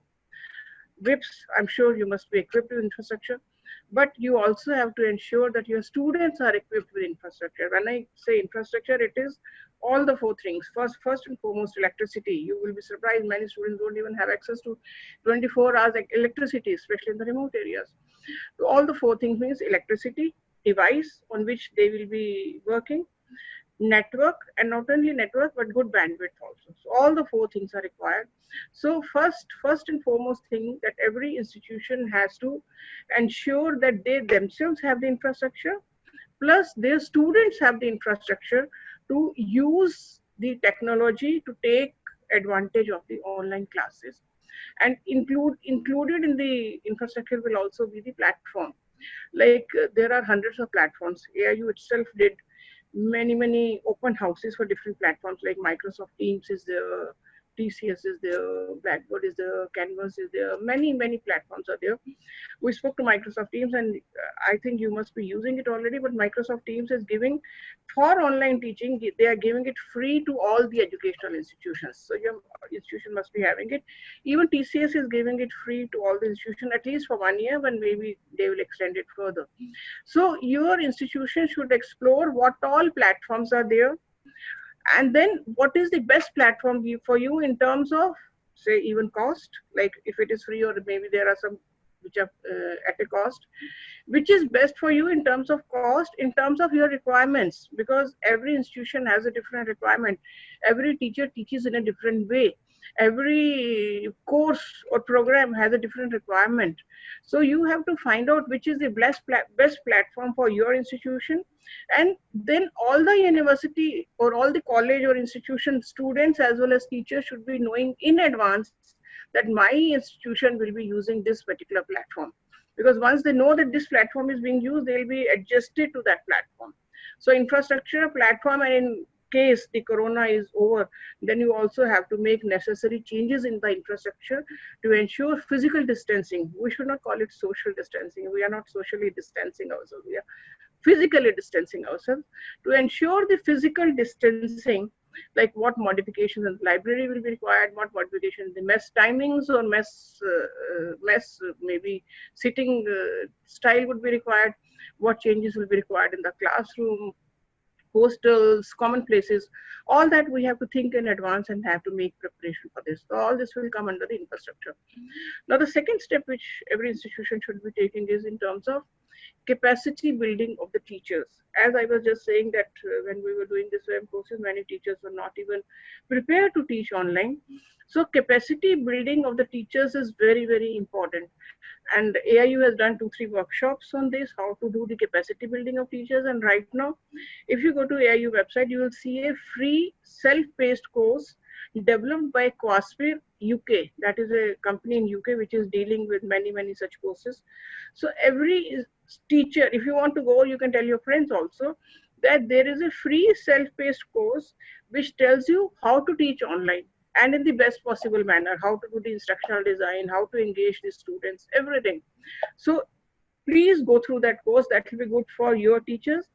WIPS, I'm sure you must be equipped with infrastructure, but you also have to ensure that your students are equipped with infrastructure. When I say infrastructure, it is all the 4 things. First and foremost, electricity. You will be surprised many students don't even have access to 24 hours electricity, especially in the remote areas. So all the 4 things means electricity, device on which they will be working, network, and not only network but good bandwidth also. So all the 4 things are required. So first and foremost thing that every institution has to ensure that they themselves have the infrastructure, plus their students have the infrastructure to use the technology to take advantage of the online classes. And included in the infrastructure will also be the platform. Like there are hundreds of platforms. AIU itself did many open houses for different platforms, like Microsoft Teams is there, TCS is there, Blackboard is there, Canvas is there, many platforms are there. We spoke to Microsoft Teams, and I think you must be using it already, but Microsoft Teams is giving, for online teaching, they are giving it free to all the educational institutions. So your institution must be having it. Even TCS is giving it free to all the institutions, at least for 1 year, when maybe they will extend it further. So your institution should explore what all platforms are there, and then what is the best platform for you in terms of, say, even cost, like if it is free or maybe there are some which are at a cost, which is best for you in terms of cost, in terms of your requirements, because every institution has a different requirement. Every teacher teaches in a different way. Every course or program has a different requirement. So you have to find out which is the best platform for your institution. And then all the university or all the college or institution students as well as teachers should be knowing in advance that my institution will be using this particular platform. Because once they know that this platform is being used, they'll be adjusted to that platform. So infrastructure, platform, and in case the corona is over, then you also have to make necessary changes in the infrastructure to ensure physical distancing. We should not call it social distancing. We are not socially distancing ourselves. We are physically distancing ourselves. To ensure the physical distancing, like what modifications in the library will be required, what modifications in the mess timings or mess maybe sitting style would be required, what changes will be required in the classroom, hostels, common places, all that we have to think in advance and have to make preparation for this. So all this will come under the infrastructure. Now the second step which every institution should be taking is in terms of capacity building of the teachers. As I was just saying that when we were doing this web courses, many teachers were not even prepared to teach online. So capacity building of the teachers is very, very important. And AIU has done 2-3 workshops on this, how to do the capacity building of teachers. And right now, if you go to AIU website, you will see a free self-paced course developed by Quaspir UK. That is a company in UK which is dealing with many such courses. So every teacher, if you want to go, you can tell your friends also that there is a free self-paced course which tells you how to teach online and in the best possible manner, how to do the instructional design, how to engage the students, everything. So please go through that course. That will be good for your teachers.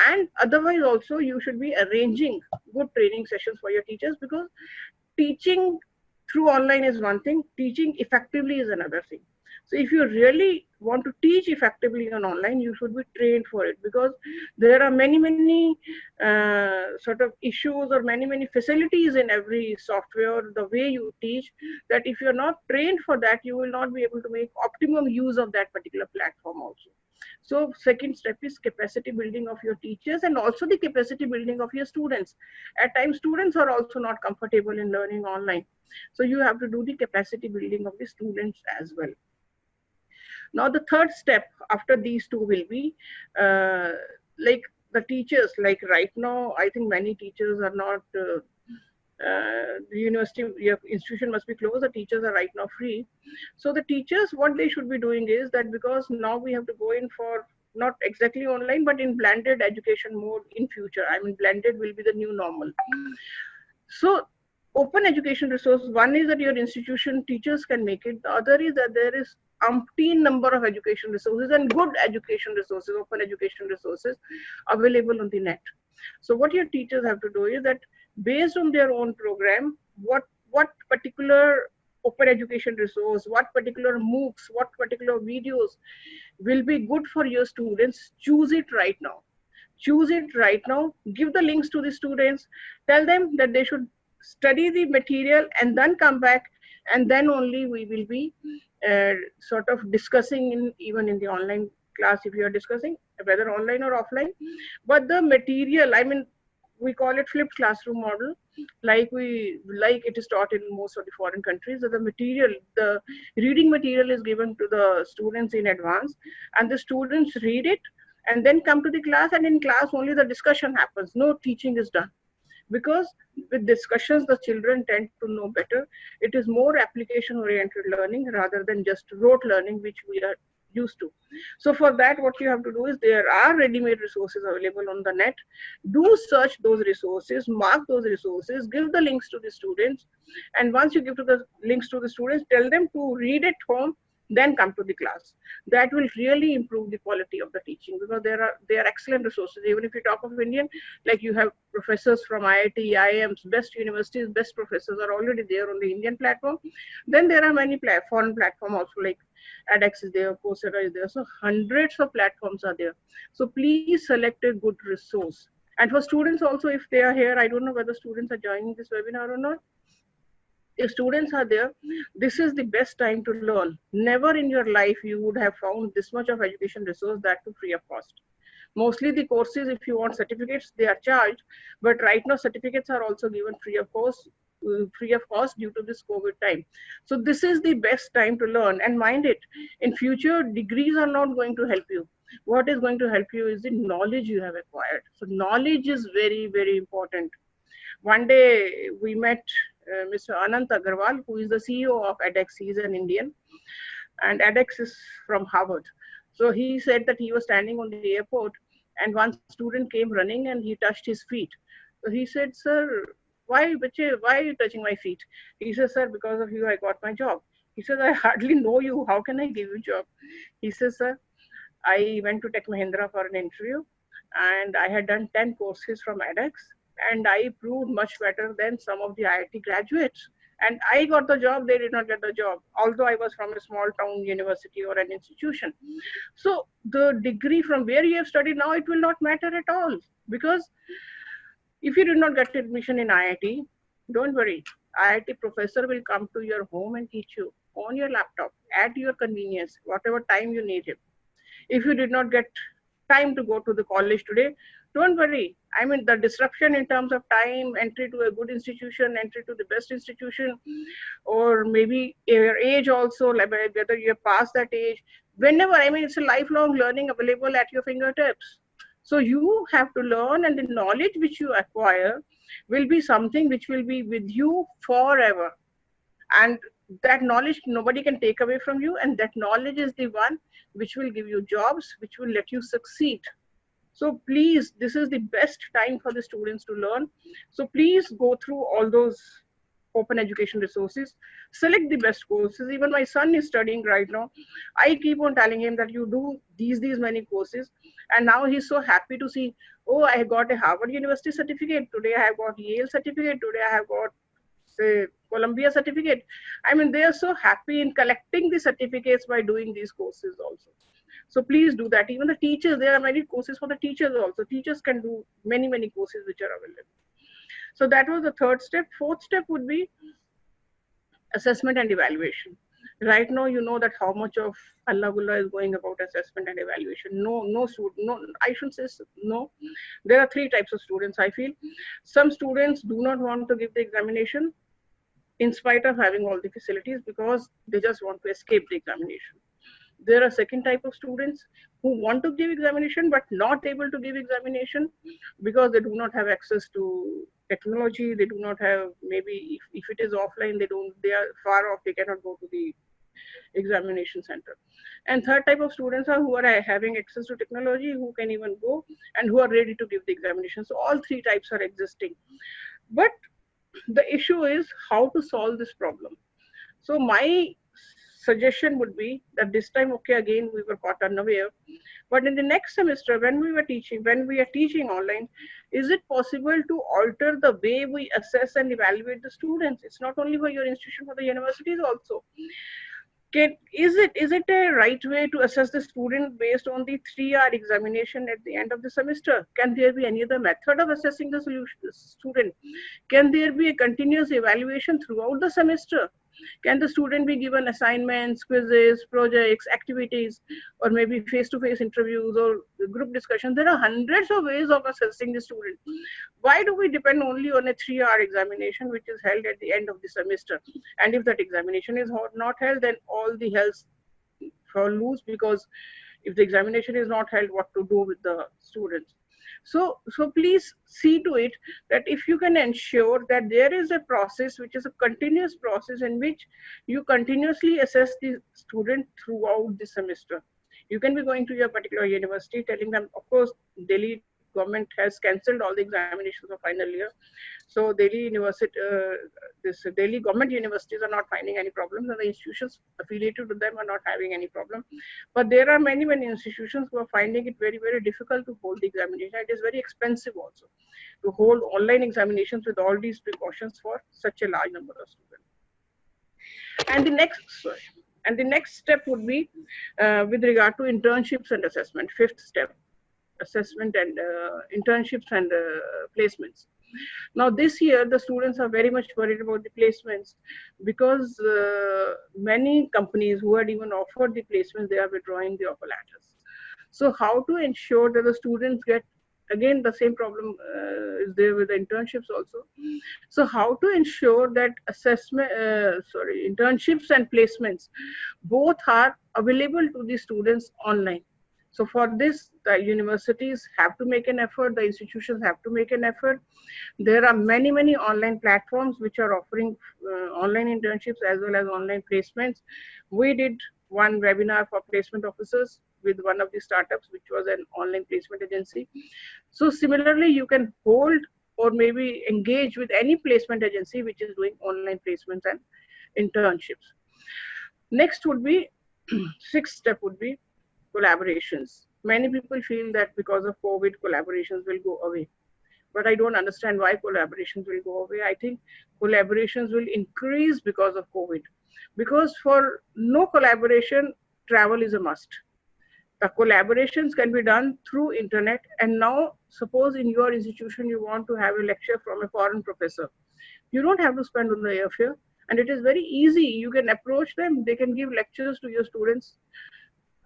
And otherwise also you should be arranging good training sessions for your teachers, because teaching through online is one thing, teaching effectively is another thing. So if you really want to teach effectively on online, you should be trained for it, because there are many sort of issues or many facilities in every software, the way you teach, that if you're not trained for that, you will not be able to make optimum use of that particular platform also. So second step is capacity building of your teachers and also the capacity building of your students. At times, students are also not comfortable in learning online. So you have to do the capacity building of the students as well. Now, the third step after these two will be like the teachers, like right now, I think many teachers are not, the university, your institution must be closed, the teachers are right now free. So the teachers, what they should be doing is that, because now we have to go in for not exactly online, but in blended education mode in future. I mean, blended will be the new normal. So open education resource, one is that your institution teachers can make it. The other is that there is umpteen number of education resources and good education resources, open education resources available on the net. So what your teachers have to do is that based on their own program, what particular open education resource, what particular MOOCs, what particular videos will be good for your students, choose it right now. Choose it right now, give the links to the students, tell them that they should study the material and then come back, and then only we will be sort of discussing even in the online class, if you are discussing whether online or offline. But the material, I mean, we call it flipped classroom model, like it is taught in most of the foreign countries. So the material, the reading material is given to the students in advance, and the students read it and then come to the class, and in class only the discussion happens. No teaching is done, because with discussions the children tend to know better. It is more application oriented learning rather than just rote learning, which we are used to. So for that, what you have to do is, there are ready-made resources available on the net. Do search those resources, mark those resources, give the links to the students, and once you give to the links to the students, tell them to read at home, then come to the class. That will really improve the quality of the teaching, because they are excellent resources. Even if you talk of Indian, like you have professors from IIT, IIMs, best universities, best professors are already there on the Indian platform. Then there are many foreign platforms also, like edX is there, Coursera is there. So hundreds of platforms are there. So please select a good resource. And for students also, if they are here, I don't know whether students are joining this webinar or not. If students are there, this is the best time to learn. Never in your life you would have found this much of education resource, that too free of cost. Mostly the courses, if you want certificates, they are charged, but right now certificates are also given free of cost due to this COVID time. So this is the best time to learn. And mind it, in future, degrees are not going to help you. What is going to help you is the knowledge you have acquired. So knowledge is very, very important. One day we met Mr. Anant Agarwal, who is the CEO of edX. He is an Indian, and edX is from Harvard. So he said that he was standing on the airport, and one student came running and he touched his feet. So he said, "Sir, why are you touching my feet?" He says, "Sir, because of you, I got my job." He says, "I hardly know you. How can I give you a job?" He says, "Sir, I went to Tech Mahindra for an interview, and I had done 10 courses from edX, and I proved much better than some of the IIT graduates. And I got the job, they did not get the job, although I was from a small town university or an institution." So the degree from where you have studied now, it will not matter at all, because if you did not get admission in IIT, don't worry. IIT professor will come to your home and teach you on your laptop at your convenience, whatever time you need him. If you did not get time to go to the college today, don't worry. I mean, the disruption in terms of time, entry to a good institution, entry to the best institution, or maybe your age also, like whether you're past that age, whenever, I mean, it's a lifelong learning available at your fingertips. So you have to learn, and the knowledge which you acquire will be something which will be with you forever. And that knowledge nobody can take away from you, and that knowledge is the one which will give you jobs, which will let you succeed. So please, this is the best time for the students to learn. So please go through all those open education resources, select the best courses. Even my son is studying right now. I keep on telling him that you do these many courses, and now he's so happy to see, oh, I got a Harvard University certificate today, I have got Yale certificate today, I have got, say, Columbia certificate. I mean, they are so happy in collecting the certificates by doing these courses also. So please do that. Even the teachers, there are many courses for the teachers also. Teachers can do many courses which are available. So that was the third step. Fourth step would be assessment and evaluation. Right now, you know that how much of Allah is going about assessment and evaluation. No student, no, I shouldn't say no. There are three types of students, I feel. Some students do not want to give the examination in spite of having all the facilities, because they just want to escape the examination. There are second type of students who want to give examination but not able to give examination because they do not have access to technology. They do not have, maybe if it is offline, they are far off, they cannot go to the examination center. And third type of students are who are having access to technology, who can even go and who are ready to give the examination. So all three types are existing. But the issue is how to solve this problem. So my suggestion would be that this time, okay, again, we were caught unaware. But in the next semester, when we are teaching online, is it possible to alter the way we assess and evaluate the students? It's not only for your institution, for the universities also. Is it a right way to assess the student based on the 3-hour examination at the end of the semester? Can there be any other method of assessing the student? Can there be a continuous evaluation throughout the semester? Can the student be given assignments, quizzes, projects, activities, or maybe face-to-face interviews or group discussions? There are hundreds of ways of assessing the student. Why do we depend only on a 3-hour examination which is held at the end of the semester? And if that examination is not held, then all the hells fall loose, because if the examination is not held, what to do with the students? So please see to it that if you can ensure that there is a process which is a continuous process in which you continuously assess the student throughout the semester. You can be going to your particular university telling them, of course, Delhi government has cancelled all the examinations of final year. So Delhi government universities are not finding any problems, and the institutions affiliated with them are not having any problem. But there are many institutions who are finding it very difficult to hold the examination. It is very expensive also to hold online examinations with all these precautions for such a large number of students. And the next step would be with regard to internships and assessment. Fifth step, assessment and internships and placements. Now this year, the students are very much worried about the placements, because many companies who had even offered the placements, they are withdrawing the offer letters. So how to ensure that the students get, again, the same problem is there with the internships also. So how to ensure that internships and placements both are available to the students online. So for this, the universities have to make an effort, the institutions have to make an effort. There are many online platforms which are offering online internships as well as online placements. We did one webinar for placement officers with one of the startups, which was an online placement agency. So similarly, you can hold or maybe engage with any placement agency which is doing online placements and internships. Next would be, sixth step would be collaborations. Many people feel that because of COVID, collaborations will go away. But I don't understand why collaborations will go away. I think collaborations will increase because of COVID. Because for no collaboration, travel is a must. The collaborations can be done through internet. And now, suppose in your institution, you want to have a lecture from a foreign professor. You don't have to spend on the airfare. And it is very easy. You can approach them. They can give lectures to your students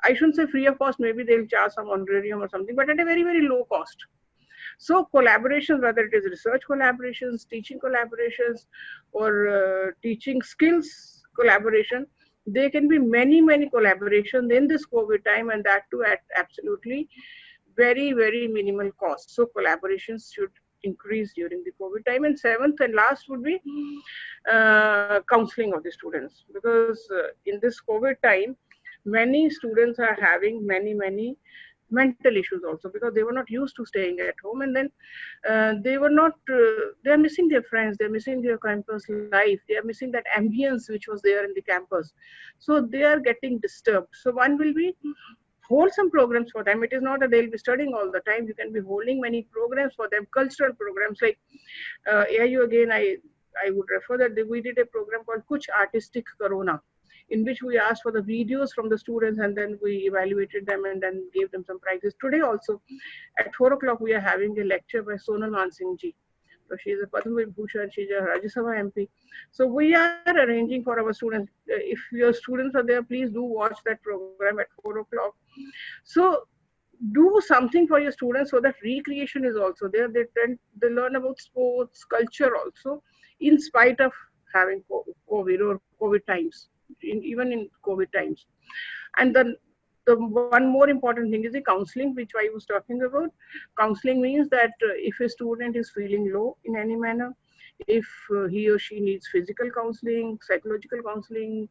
I shouldn't say free of cost, maybe they'll charge some honorarium or something, but at a very, very low cost. So collaborations, whether it is research collaborations, teaching collaborations, or teaching skills collaboration, there can be many, many collaborations in this COVID time, and that too at absolutely very, very minimal cost. So collaborations should increase during the COVID time. And seventh and last would be counseling of the students, because in this COVID time, many students are having many mental issues also, because they were not used to staying at home, and then they were not they're missing their friends, they're missing their campus life, they are missing that ambience which was there in the campus, so they are getting disturbed. So one will be wholesome programs for them. It is not that they'll be studying all the time. You can be holding many programs for them, cultural programs like AIU. Again, I would refer that we did a program called Kuch Artistic Corona, in which we asked for the videos from the students, and then we evaluated them and then gave them some prizes. Today also at 4 o'clock we are having a lecture by Sonal Mansingh ji. So she is a Padma Vibhushan, she is a Rajya Sabha MP. So we are arranging for our students. If your students are there, please do watch that program at 4 o'clock. So do something for your students so that recreation is also there. They learn about sports, culture also, in spite of having COVID or COVID times, even in COVID times. And then the one more important thing is the counseling, which I was talking about. Counseling means that if a student is feeling low in any manner, if he or she needs physical counseling, psychological counseling,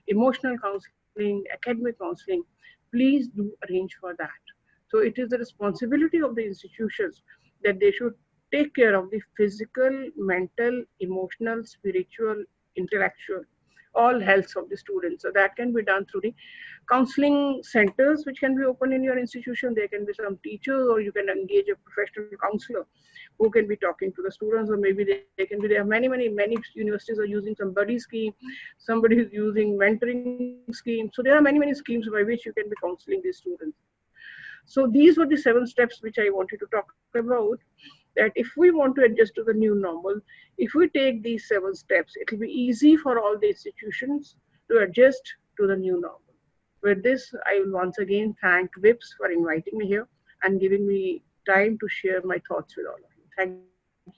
emotional counseling, academic counseling, please do arrange for that. So it is the responsibility of the institutions that they should take care of the physical, mental, emotional, spiritual, intellectual, all health of the students. So that can be done through the counseling centers, which can be open in your institution. There can be some teachers, or you can engage a professional counselor who can be talking to the students, or maybe they can be there. Many universities are using some buddy scheme, somebody is using mentoring scheme. So there are many schemes by which you can be counseling these students. So these were the 7 steps which I wanted to talk about, that if we want to adjust to the new normal, if we take these 7 steps, it will be easy for all the institutions to adjust to the new normal. With this, I will once again thank WIPS for inviting me here and giving me time to share my thoughts with all of you. Thank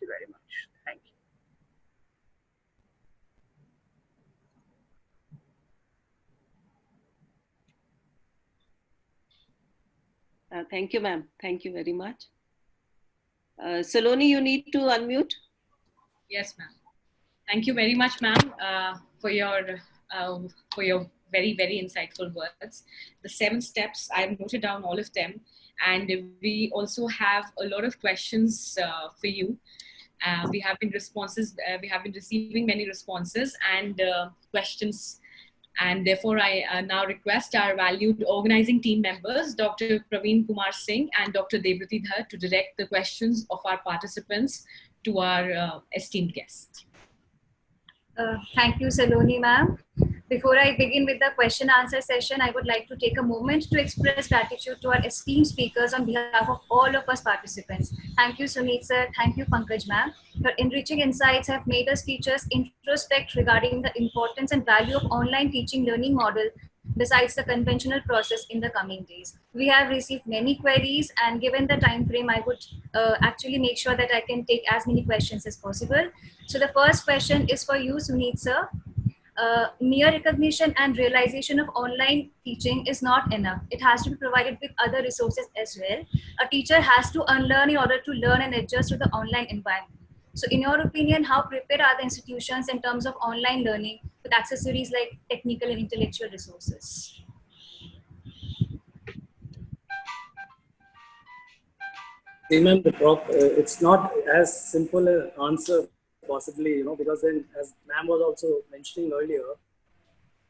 you very much. Thank you. Thank you, ma'am. Thank you very much. Saloni, you need to unmute. Yes, ma'am. Thank you very much, ma'am, for your very, very insightful words. The 7 steps, I've noted down all of them. And we also have a lot of questions for you. We have been receiving many responses and questions. And therefore, I now request our valued organizing team members, Dr. Praveen Kumar Singh and Dr. Devrati Dhar, to direct the questions of our participants to our esteemed guests. Thank you, Saloni ma'am. Before I begin with the question answer session, I would like to take a moment to express gratitude to our esteemed speakers on behalf of all of us participants. Thank you, Suneet sir. Thank you, Pankaj ma'am. Your enriching insights have made us teachers introspect regarding the importance and value of online teaching learning model besides the conventional process in the coming days. We have received many queries, and given the time frame, I would actually make sure that I can take as many questions as possible. So the first question is for you, Suneet sir. Mere recognition and realization of online teaching is not enough. It has to be provided with other resources as well. A teacher has to unlearn in order to learn and adjust to the online environment. So in your opinion, how prepared are the institutions in terms of online learning with accessories like technical and intellectual resources? It's not as simple an answer possibly, because then, as ma'am was also mentioning earlier,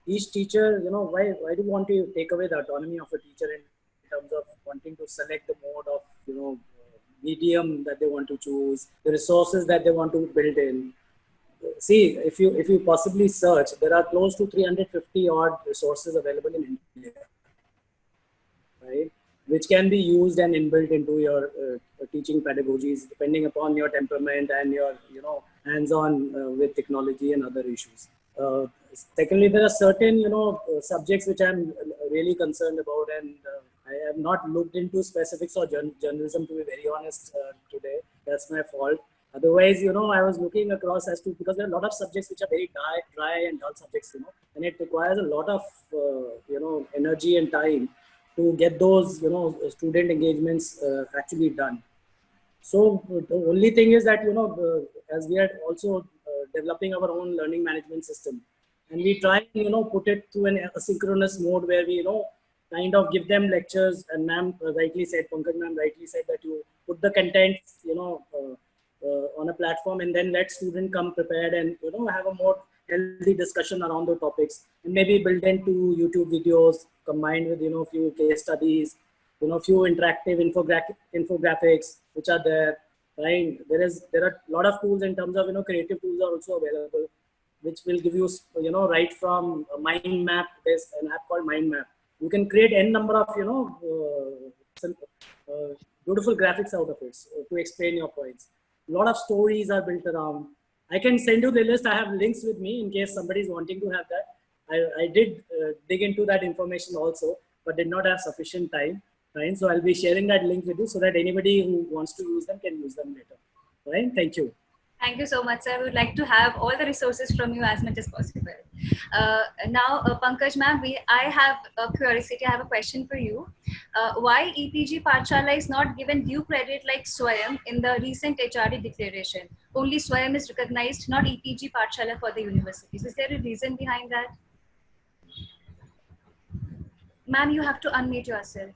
each teacher, why do you want to take away the autonomy of a teacher in terms of wanting to select the mode of, medium that they want to choose, the resources that they want to build in. See, if you possibly search, there are close to 350 odd resources available in India, right? Which can be used and inbuilt into your teaching pedagogies, depending upon your temperament and your, hands-on with technology and other issues. Secondly, there are certain, subjects which I'm, really concerned about, and I have not looked into specifics of journalism, to be very honest, today. That's my fault. Otherwise, I was looking across as to, because there are a lot of subjects which are very dry and dull subjects, and it requires a lot of, energy and time to get those, student engagements actually done. So the only thing is that, as we are also developing our own learning management system, and we try, put it to an asynchronous mode where we, kind of give them lectures, and ma'am rightly said, Pankaj ma'am rightly said that you put the contents, on a platform, and then let student come prepared and, have a more healthy discussion around the topics, and maybe build into YouTube videos combined with, few case studies, few interactive infographics which are there, right? There are a lot of tools in terms of, creative tools are also available, which will give you, right from mind map. There's an app called Mind Map. You can create n number of, beautiful graphics out of it, so, to explain your points. A lot of stories are built around. I can send you the list. I have links with me in case somebody is wanting to have that. I did dig into that information also, but did not have sufficient time. Right? So I'll be sharing that link with you so that anybody who wants to use them can use them later. Right? Thank you. Thank you so much, sir. We would like to have all the resources from you as much as possible. Now, Pankaj ma'am, I have a curiosity. I have a question for you. Why EPG Pathshala is not given due credit like SWAYAM in the recent HRD declaration? Only SWAYAM is recognized, not EPG Pathshala for the universities. Is there a reason behind that? Ma'am, you have to unmute yourself.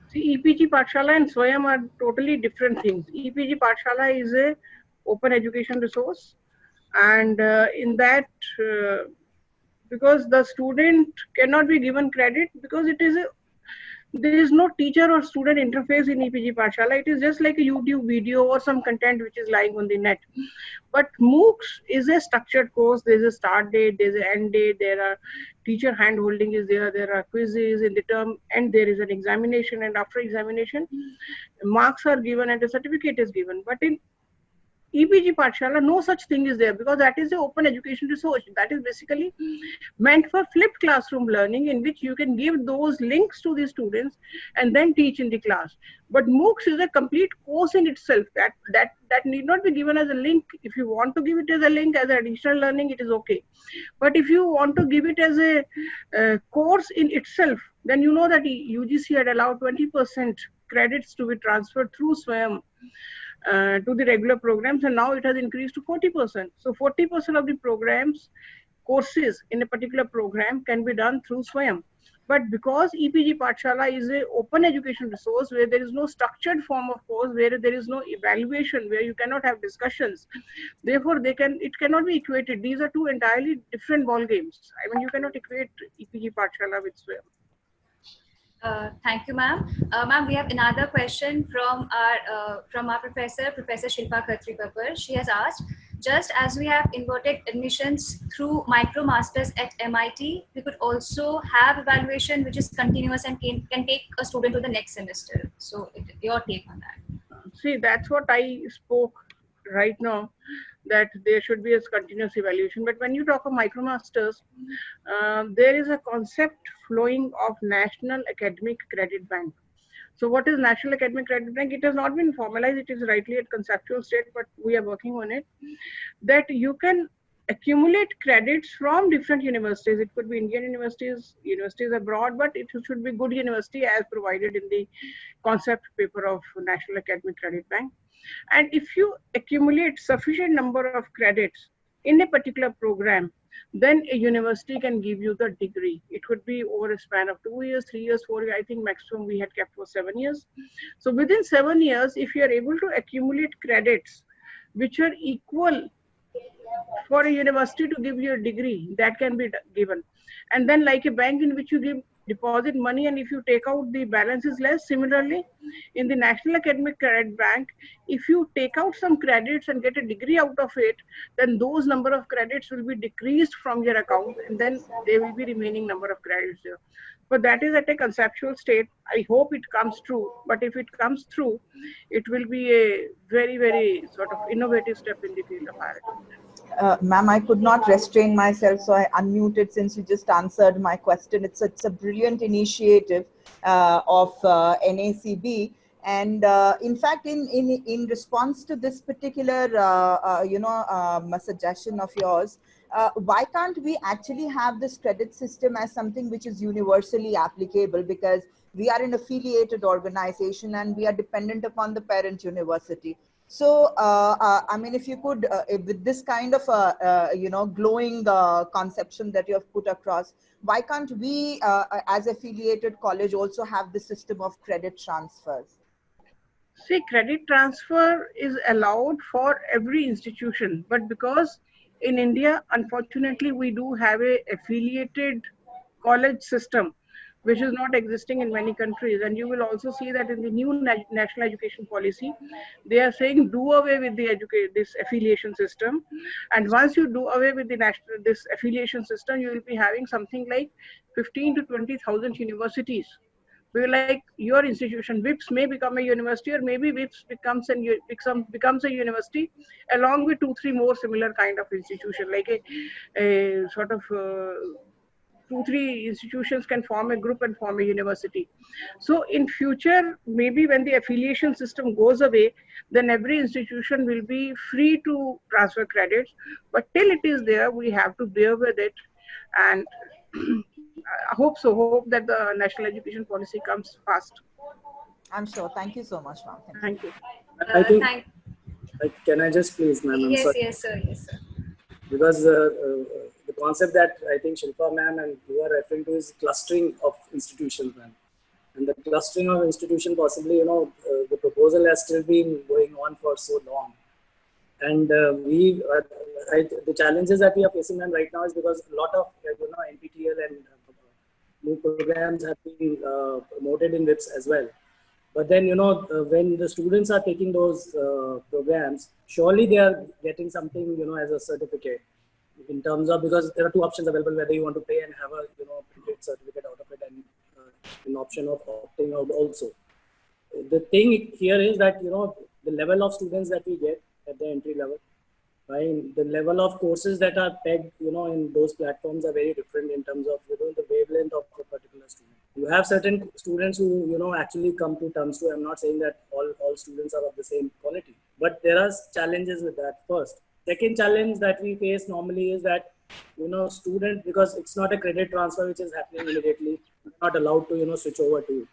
See, EPG Pathshala and SWAYAM are totally different things. EPG Pathshala is a open education resource, and in that, because the student cannot be given credit because there is no teacher or student interface in EPG Pathshala. It is just like a YouTube video or some content which is lying on the net. But MOOCs is a structured course. There is a start date, there is an end date, there are teacher hand holding is there are quizzes in the term, and there is an examination, and after examination, marks are given and a certificate is given. But in EPG Pathshala, no such thing is there, because that is an open education resource. That is basically meant for flipped classroom learning, in which you can give those links to the students and then teach in the class. But MOOCs is a complete course in itself that need not be given as a link. If you want to give it as a link, as an additional learning, it is okay. But if you want to give it as a course in itself, then you know that UGC had allowed 20% credits to be transferred through SWAYAM to the regular programs, and now it has increased to 40%. So 40% of the programs, courses in a particular program can be done through SWAYAM. But because EPG Pathshala is an open education resource where there is no structured form of course, where there is no evaluation, where you cannot have discussions, therefore it cannot be equated. These are two entirely different ball games. I mean, you cannot equate EPG Pathshala with SWAYAM. Thank you, ma'am. Ma'am, we have another question from our professor, Professor Shilpa Khatri-Kapur. She has asked, just as we have inverted admissions through MicroMasters at MIT, we could also have evaluation which is continuous and can take a student to the next semester. So your take on that? See, that's what I spoke right now, that there should be a continuous evaluation. But when you talk of MicroMasters, there is a concept flowing of National Academic Credit Bank. So what is National Academic Credit Bank? It has not been formalized. It is rightly at conceptual state, but we are working on it. That you can accumulate credits from different universities. It could be Indian universities abroad, but it should be good university as provided in the concept paper of National Academic Credit Bank. And if you accumulate sufficient number of credits in a particular program, then a university can give you the degree. It could be over a span of 2 years, 3 years, 4 years. I think maximum we had kept for 7 years. So within 7 years, if you are able to accumulate credits which are equal for a university to give you a degree, that can be given. And then like a bank in which you deposit money, and if you take out, the balance is less. Similarly, in the National Academic Credit Bank, if you take out some credits and get a degree out of it, then those number of credits will be decreased from your account, and then there will be remaining number of credits there. But that is at a conceptual state. I hope it comes true. But if it comes through, it will be a very, very sort of innovative step in the field of higher education. Ma'am, I could not restrain myself, so I unmuted since you just answered my question. It's a brilliant initiative of NACB. And in fact, in response to this particular, suggestion of yours, why can't we actually have this credit system as something which is universally applicable? Because we are an affiliated organization and we are dependent upon the parent university. So, I mean, if you could, with this kind of, glowing conception that you have put across, why can't we, as affiliated college, also have the system of credit transfers? See, credit transfer is allowed for every institution, but because in India, unfortunately, we do have a affiliated college system, which is not existing in many countries. And you will also see that in the new national education policy, they are saying do away with the this affiliation system. And once you do away with this affiliation system, you will be having something like 15 to 20,000 universities. We like your institution, WIPS may become a university, or maybe WIPS becomes a university along with 2-3 more similar kind of institution, like a sort of 2-3 institutions can form a group and form a university. So in future, maybe when the affiliation system goes away, then every institution will be free to transfer credits. But till it is there, we have to bear with it. And I hope that the national education policy comes fast. I'm sure. Thank you so much, ma'am. Thank you. I think, can I just please, ma'am? Yes, sir. Because the concept that I think Shilpa ma'am and you are referring to is clustering of institutions, ma'am. And the clustering of institution, possibly, the proposal has still been going on for so long. And the challenges that we are facing, ma'am, right now is because a lot of, NPTEL and new programs have been promoted in WIPS as well. But then, when the students are taking those programs, surely they are getting something, as a certificate in terms of, because there are two options available, whether you want to pay and have a, printed certificate out of it, and an option of opting out also. The thing here is that, the level of students that we get at the entry level, right? The level of courses that are pegged, in those platforms are very different in terms of, the wavelength of a particular student. You have certain students who, actually come to terms to, I'm not saying that all students are of the same quality, but there are challenges with that first. Second challenge that we face normally is that, student, because it's not a credit transfer which is happening immediately, not allowed to, switch over to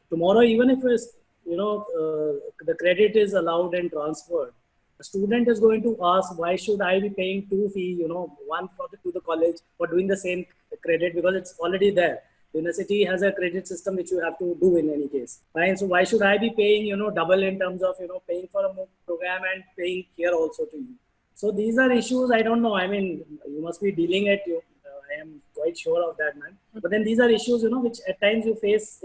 tomorrow, even if it's, the credit is allowed and transferred. A student is going to ask, why should I be paying 2 fee, one to the college for doing the same credit, because it's already there. The university has a credit system which you have to do in any case. Right? So why should I be paying, double in terms of, paying for a program and paying here also to you? So these are issues, I don't know. I mean, you must be dealing at you. I am quite sure of that, man. But then these are issues, which at times you face.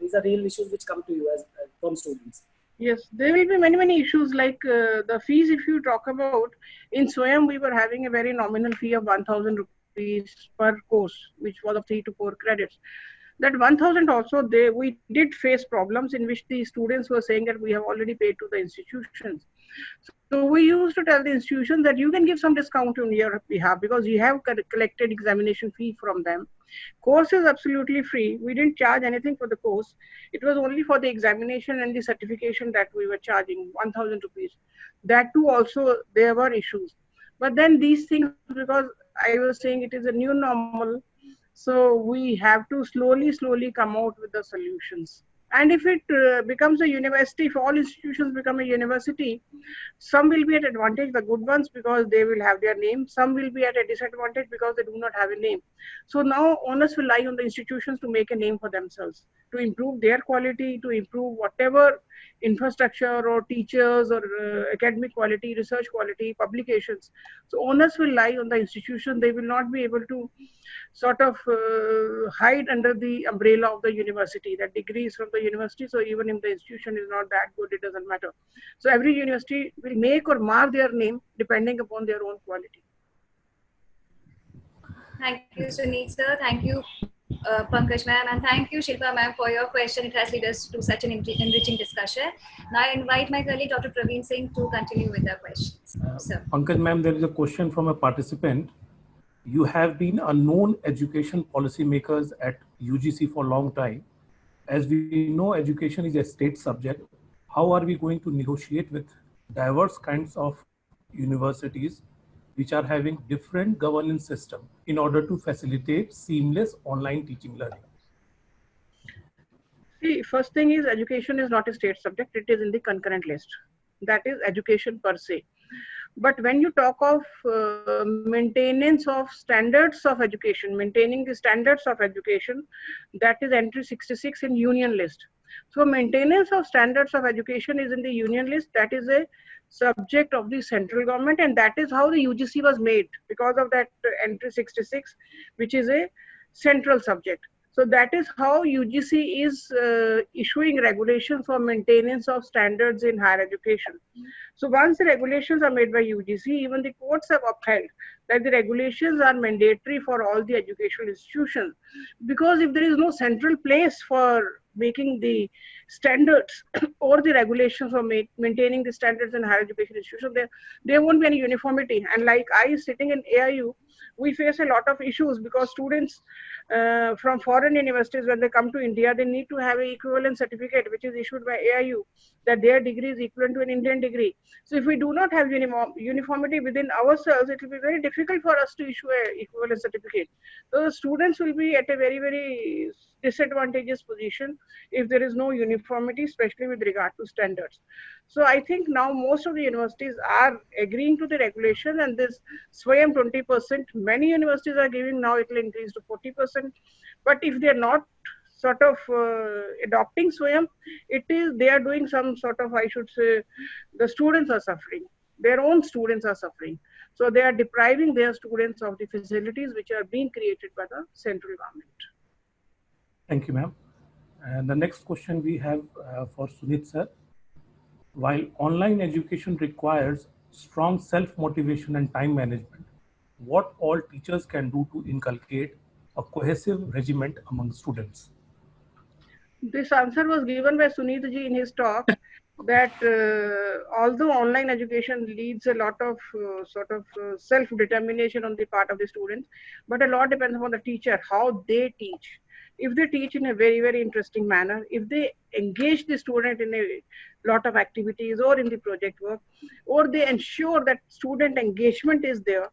These are real issues which come to you as from students. Yes, there will be many issues like the fees. If you talk about in SWAYAM, we were having a very nominal fee of 1,000 rupees per course, which was of 3 to 4 credits. That 1,000 also, we did face problems in which the students were saying that we have already paid to the institutions. So we used to tell the institution that you can give some discount on your behalf because you have collected examination fee from them. Course is absolutely free. We didn't charge anything for the course. It was only for the examination and the certification that we were charging 1,000 rupees. That too also there were issues. But then these things, because I was saying it is a new normal, so we have to slowly come out with the solutions. And if it becomes a university, if all institutions become a university, some will be at advantage, the good ones, because they will have their name. Some will be at a disadvantage because they do not have a name. So now onus will lie on the institutions to make a name for themselves, to improve their quality, to improve whatever infrastructure or teachers or academic quality, research quality, publications. So onus will lie on the institution. They will not be able to sort of hide under the umbrella of the university, that degrees from the university. So even if the institution is not that good, it doesn't matter. So every university will make or mar their name depending upon their own quality. Thank you, Sunil sir. Thank you, Pankaj ma'am, and thank you Shilpa ma'am for your question. It has led us to such an enriching discussion. Now I invite my colleague Dr. Praveen Singh to continue with the questions. Sir. Pankaj ma'am, there is a question from a participant. You have been a known education policymakers at UGC for a long time. As we know, education is a state subject. How are we going to negotiate with diverse kinds of universities which are having different governance system in order to facilitate seamless online teaching learning? See, first thing is education is not a state subject. It is in the concurrent list. That is education per se. But when you talk of maintenance of standards of education, maintaining the standards of education, that is entry 66 in union list. So maintenance of standards of education is in the union list. That is a subject of the central government, and that is how the UGC was made, because of that entry 66, which is a central subject. So that is how UGC is issuing regulations for maintenance of standards in higher education. So once the regulations are made by UGC, even the courts have upheld that the regulations are mandatory for all the educational institutions. Because if there is no central place for making the standards or the regulations for maintaining the standards in higher education institutions, there won't be any uniformity. And like I sitting in AIU, we face a lot of issues because students from foreign universities, when they come to India, they need to have an equivalent certificate which is issued by AIU, that their degree is equivalent to an Indian degree. So if we do not have uniformity within ourselves, it will be very difficult for us to issue an equivalent certificate. So the students will be at a very, very disadvantageous position if there is no uniformity, especially with regard to standards. So I think now most of the universities are agreeing to the regulation, and this SWAYAM 20%, many universities are giving now it will increase to 40%. But if they are not sort of adopting SWAYAM, they are doing some sort of, I should say, the students are suffering. Their own students are suffering. So they are depriving their students of the facilities which are being created by the central government. Thank you, ma'am. And the next question we have for Sunit sir. While online education requires strong self-motivation and time management, what all teachers can do to inculcate a cohesive regiment among students? This answer was given by Sunit ji in his talk, that although online education leads a lot of self-determination on the part of the students, but a lot depends upon the teacher, how they teach. If they teach in a very, very interesting manner, if they engage the student in a lot of activities or in the project work, or they ensure that student engagement is there,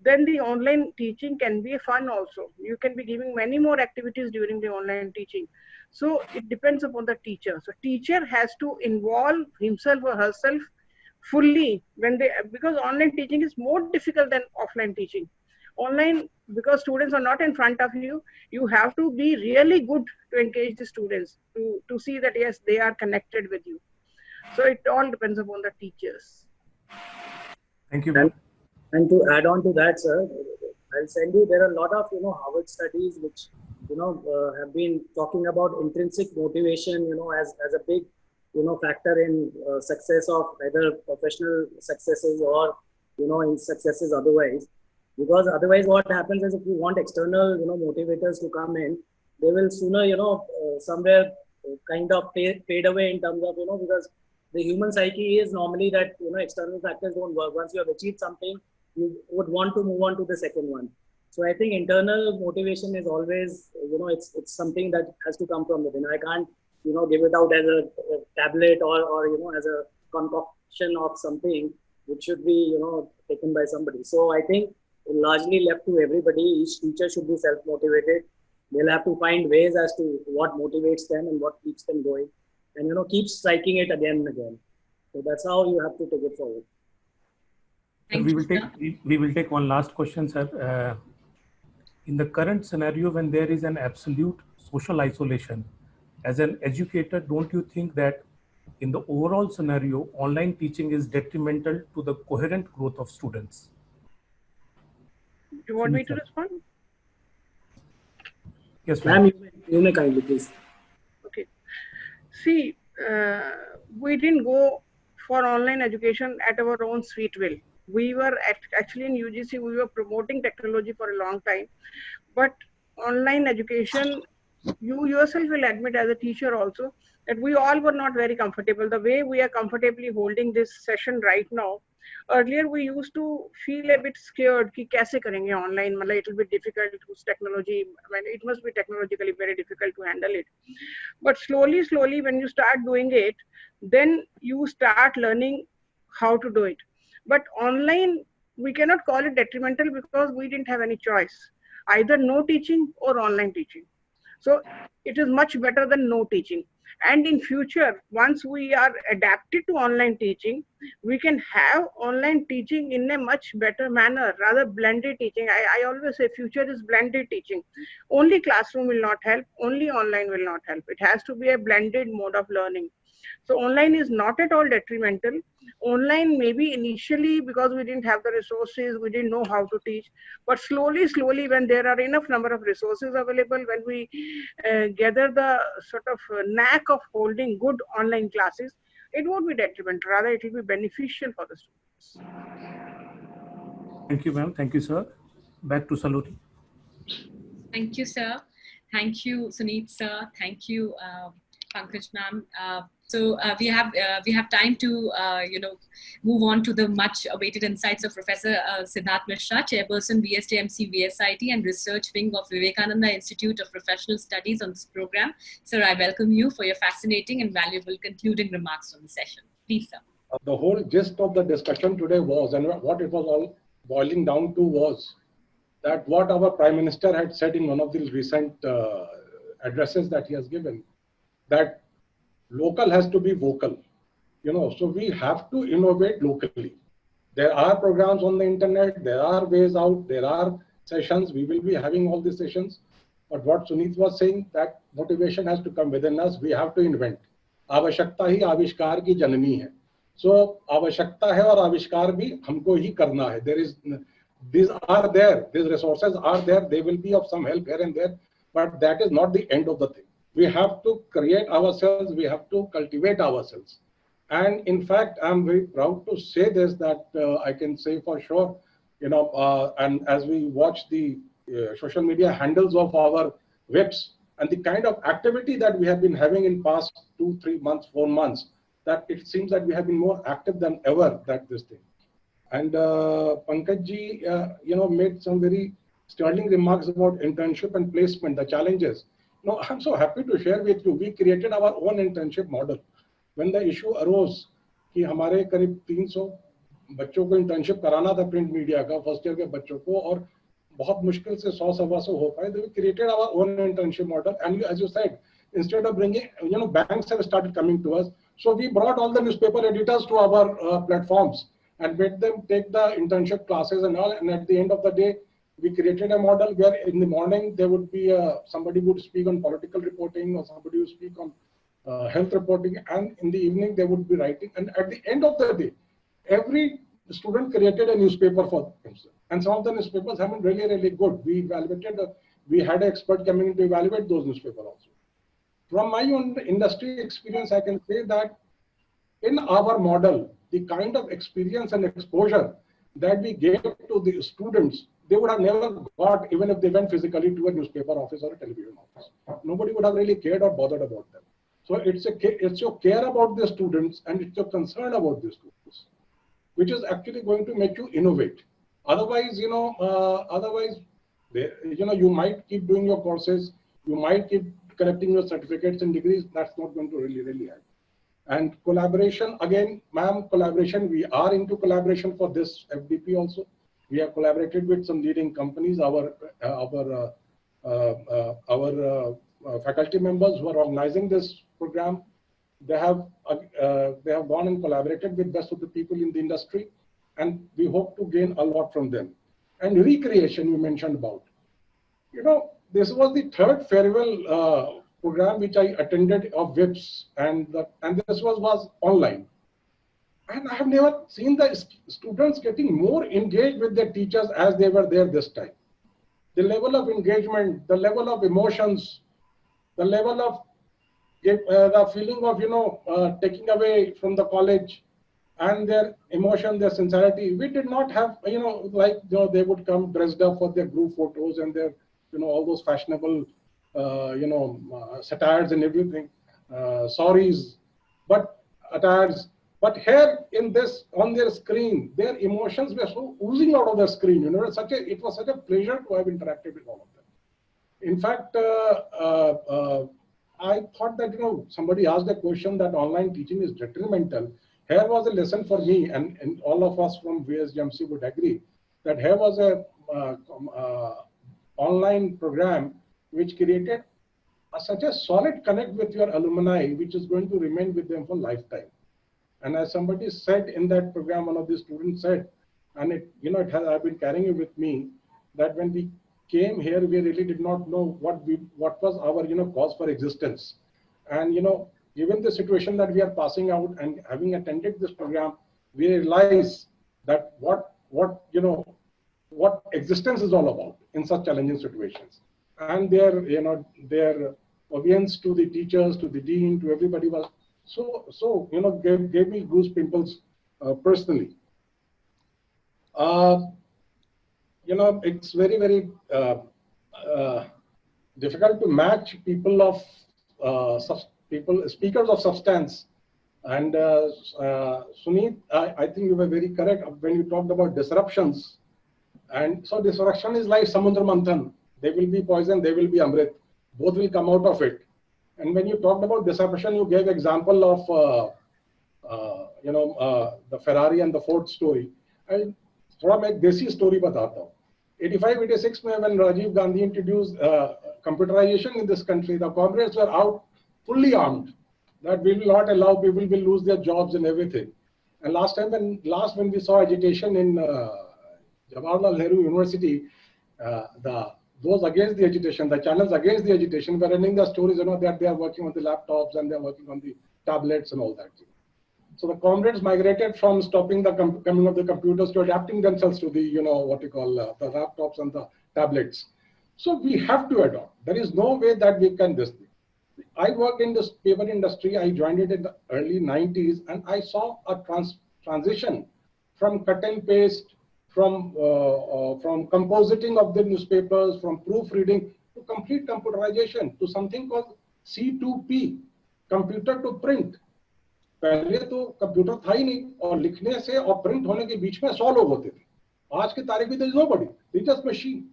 then the online teaching can be fun also. You can be giving many more activities during the online teaching. So it depends upon the teacher. So teacher has to involve himself or herself fully because online teaching is more difficult than offline teaching. Online, because students are not in front of you, you have to be really good to engage the students, to see that yes, they are connected with you. So it all depends upon the teachers. Thank you, ma'am. And to add on to that, sir, I'll send you, there are a lot of, Harvard studies which, have been talking about intrinsic motivation, as a big, factor in success of either professional successes or, in successes otherwise. Because otherwise what happens is if you want external, motivators to come in, they will sooner, somewhere kind of fade away in terms of, because the human psyche is normally that, external factors don't work. Once you have achieved something, you would want to move on to the second one. So I think internal motivation is always, it's something that has to come from within. I can't, give it out as a tablet or as a concoction of something which should be, taken by somebody. So I think largely left to everybody. Each teacher should be self-motivated. They'll have to find ways as to what motivates them and what keeps them going, and keep striking it again and again. So that's how you have to take it forward. We will take one last question, sir. In the current scenario, when there is an absolute social isolation, as an educator, don't you think that in the overall scenario, online teaching is detrimental to the coherent growth of students? Do you want me to respond? Yes, ma'am. You may kindly, please. Okay. See, we didn't go for online education at our own sweet will. We were actually in UGC, we were promoting technology for a long time. But online education, you yourself will admit as a teacher also that we all were not very comfortable. The way we are comfortably holding this session right now, earlier we used to feel a bit scared कि कैसे करेंगे online, मतलब it will be difficult to use technology. I mean, it must be technologically very difficult to handle it. But slowly, slowly, when you start doing it, then you start learning how to do it. But online, we cannot call it detrimental because we didn't have any choice, either no teaching or online teaching. So it is much better than no teaching. And in future, once we are adapted to online teaching, we can have online teaching in a much better manner, rather blended teaching. I always say future is blended teaching. Only classroom will not help, only online will not help. It has to be a blended mode of learning. So online is not at all detrimental. Online maybe initially because we didn't have the resources, we didn't know how to teach. But slowly, slowly, when there are enough number of resources available, when we gather the sort of knack of holding good online classes, it won't be detrimental. Rather, it will be beneficial for the students. Thank you, ma'am. Thank you, sir. Back to Saloni. Thank you, sir. Thank you, Suneet, sir. Thank you, Pankaj, ma'am. So we have time to move on to the much awaited insights of Professor Siddharth Mishra, Chairperson VSTMC VSIT and Research Wing of Vivekananda Institute of Professional Studies on this program. Sir, I welcome you for your fascinating and valuable concluding remarks on the session. Please, sir. The whole gist of the discussion today was, and what it was all boiling down to was, that what our Prime Minister had said in one of these recent addresses that he has given, that local has to be vocal, so we have to innovate locally. There are programs on the internet, there are ways out, there are sessions, we will be having all these sessions. But what Suneet was saying, that motivation has to come within us, we have to invent. आवश्यकता ही आविष्कार की जननी है. So आवश्यकता है और आविष्कार भी हमको ही करना है. These are there, these resources are there, they will be of some help here and there, but that is not the end of the thing. We have to create ourselves, we have to cultivate ourselves. And in fact, I'm very proud to say this, that I can say for sure, and as we watch the social media handles of our WIPs and the kind of activity that we have been having in past 2, 3 months, 4 months, that it seems that we have been more active than ever that this thing. And Pankaj ji, made some very sterling remarks about internship and placement, the challenges. No, I'm so happy to share with you. We created our own internship model. When the issue arose कि हमारे करीब 300 बच्चों को internship कराना था print media का first year के बच्चों को, और बहुत मुश्किल से 100-125 हो पाए. We created our own internship model, and as you said, instead of bringing, banks have started coming to us. So we brought all the newspaper editors to our platforms and made them take the internship classes and all. And at the end of the day, we created a model where in the morning there would be somebody would speak on political reporting, or somebody would speak on health reporting, and in the evening they would be writing. And at the end of the day, every student created a newspaper for himself. And some of the newspapers have been really, really good. We evaluated, we had an expert coming in to evaluate those newspapers also. From my own industry experience, I can say that in our model, the kind of experience and exposure that we gave to the students, they would have never got even if they went physically to a newspaper office or a television office. Nobody would have really cared or bothered about them. So it's your care about the students and it's your concern about the students, which is actually going to make you innovate. Otherwise, you might keep doing your courses, you might keep collecting your certificates and degrees. That's not going to really help. And collaboration, again, ma'am, collaboration, we are into collaboration for this FDP also. We have collaborated with some leading companies, our faculty members who are organizing this program. They have gone and collaborated with best of the people in the industry, and we hope to gain a lot from them. And recreation you mentioned about. This was the third farewell program which I attended of WIPS, and this was online. And I have never seen the students getting more engaged with their teachers as they were there this time. The level of engagement, the level of emotions, the level of the feeling of taking away from the college, and their emotion, their sincerity. We did not have they would come dressed up for their group photos and their all those fashionable, satires and everything, sorries, but attires. But here in this, on their screen, their emotions were so oozing out of their screen. It was such a pleasure to have interacted with all of them. In fact, I thought that, somebody asked a question that online teaching is detrimental. Here was a lesson for me, and all of us from VSGMC would agree, that here was a online program which created such a solid connect with your alumni, which is going to remain with them for lifetime. And as somebody said in that program, one of the students said, and I've been carrying it with me, that when we came here, we really did not know what was our cause for existence. And given the situation that we are passing out and having attended this program, we realize that what existence is all about in such challenging situations. And their obedience to the teachers, to the dean, to everybody was so gave me goose pimples personally. It's very, very difficult to match people of speakers of substance. And Suneet, I think you were very correct when you talked about disruptions. And so disruption is like Samudra Manthan. There will be poison, there will be Amrit. Both will come out of it. And when you talked about disruption, you gave example of the Ferrari and the Ford story. And थोड़ा मैं एक देसी story बताता हूँ. 85-86 में when Rajiv Gandhi introduced computerization in this country, the comrades were out fully armed that we will not allow people will lose their jobs and everything. And when we saw agitation in Jawaharlal Nehru University, those against the agitation, the channels against the agitation were running the stories, that they are working on the laptops and they are working on the tablets and all that. So the comrades migrated from stopping the coming of the computers to adapting themselves to the, the laptops and the tablets. So we have to adopt. There is no way that we can this. I worked in this paper industry. I joined it in the early 90s, and I saw a transition from cut and paste, from compositing of the newspapers, from proofreading to complete computerization, to something called C2P, computer to print. पहले तो computer था ही नहीं और लिखने से और print होने के बीच में 100 लोग होते थे. आज की तारीख में there is nobody. It's just machine.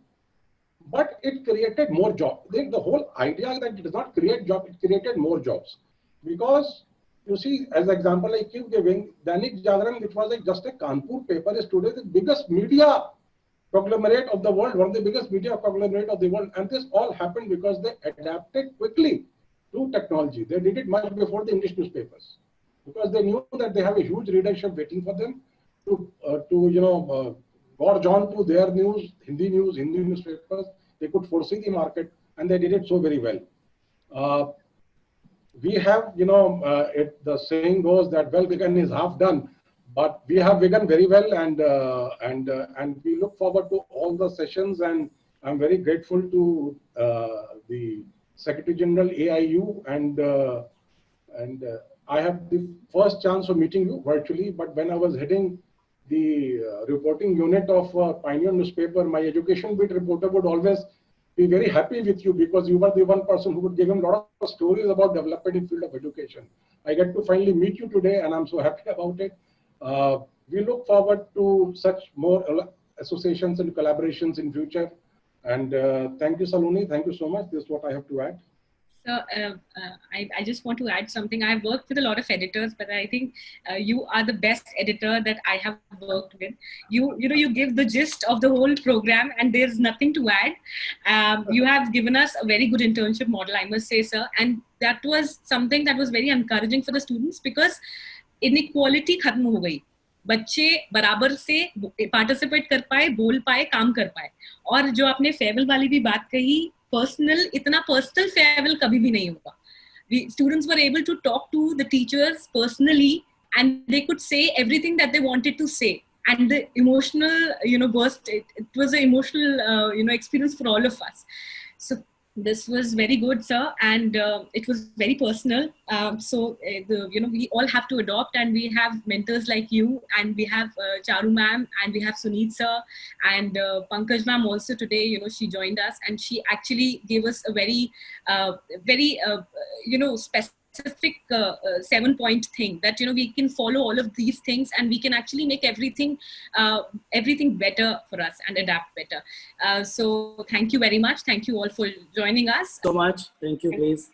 But it created more jobs. The whole idea that it does not create jobs, it created more jobs. Because you see, as an example I keep giving, Dainik Jagran, which was just a Kanpur paper, is today the biggest media conglomerate of the world, one of the biggest media conglomerate of the world. And this all happened because they adapted quickly to technology. They did it much before the English newspapers, because they knew that they have a huge readership waiting for them to gorge on to their news, Hindi newspapers. They could foresee the market, and they did it so very well. We have, the saying goes that well begun is half done, but we have begun very well, and we look forward to all the sessions, and I'm very grateful to the Secretary General AIU, and I have the first chance of meeting you virtually, but when I was heading the reporting unit of Pioneer newspaper, my education bit reporter would always be very happy with you, because you were the one person who would give him a lot of stories about development in field of education. I get to finally meet you today, and I'm so happy about it. We look forward to such more associations and collaborations in future. And thank you, Saloni. Thank you so much. This is what I have to add. So I just want to add something. I've worked with a lot of editors, but I think you are the best editor that I have worked with. You give the gist of the whole program, and there's nothing to add. You have given us a very good internship model, I must say, sir. And that was something that was very encouraging for the students, because inequality खत्म हो गई. बच्चे बराबर से participate कर पाए, बोल पाए, काम कर पाए. और जो आपने फेयरवेल वाली भी बात कही, इतना पर्सनल फेयरवेल कभी भी नहीं होगा. Students were able to talk to the teachers personally, and they could say everything that they wanted to say. And the emotional, burst, it was an emotional, experience for all of us. So This was very good, sir, and it was very personal. We all have to adopt, and we have mentors like you, and we have Charu ma'am, and we have Suneet sir, and Pankaj ma'am also today. She joined us, and she actually gave us a very, specific 7-point thing that we can follow all of these things, and we can actually make everything better for us and adapt better. So thank you very much. Thank you all for joining us. So much. Thank you, please.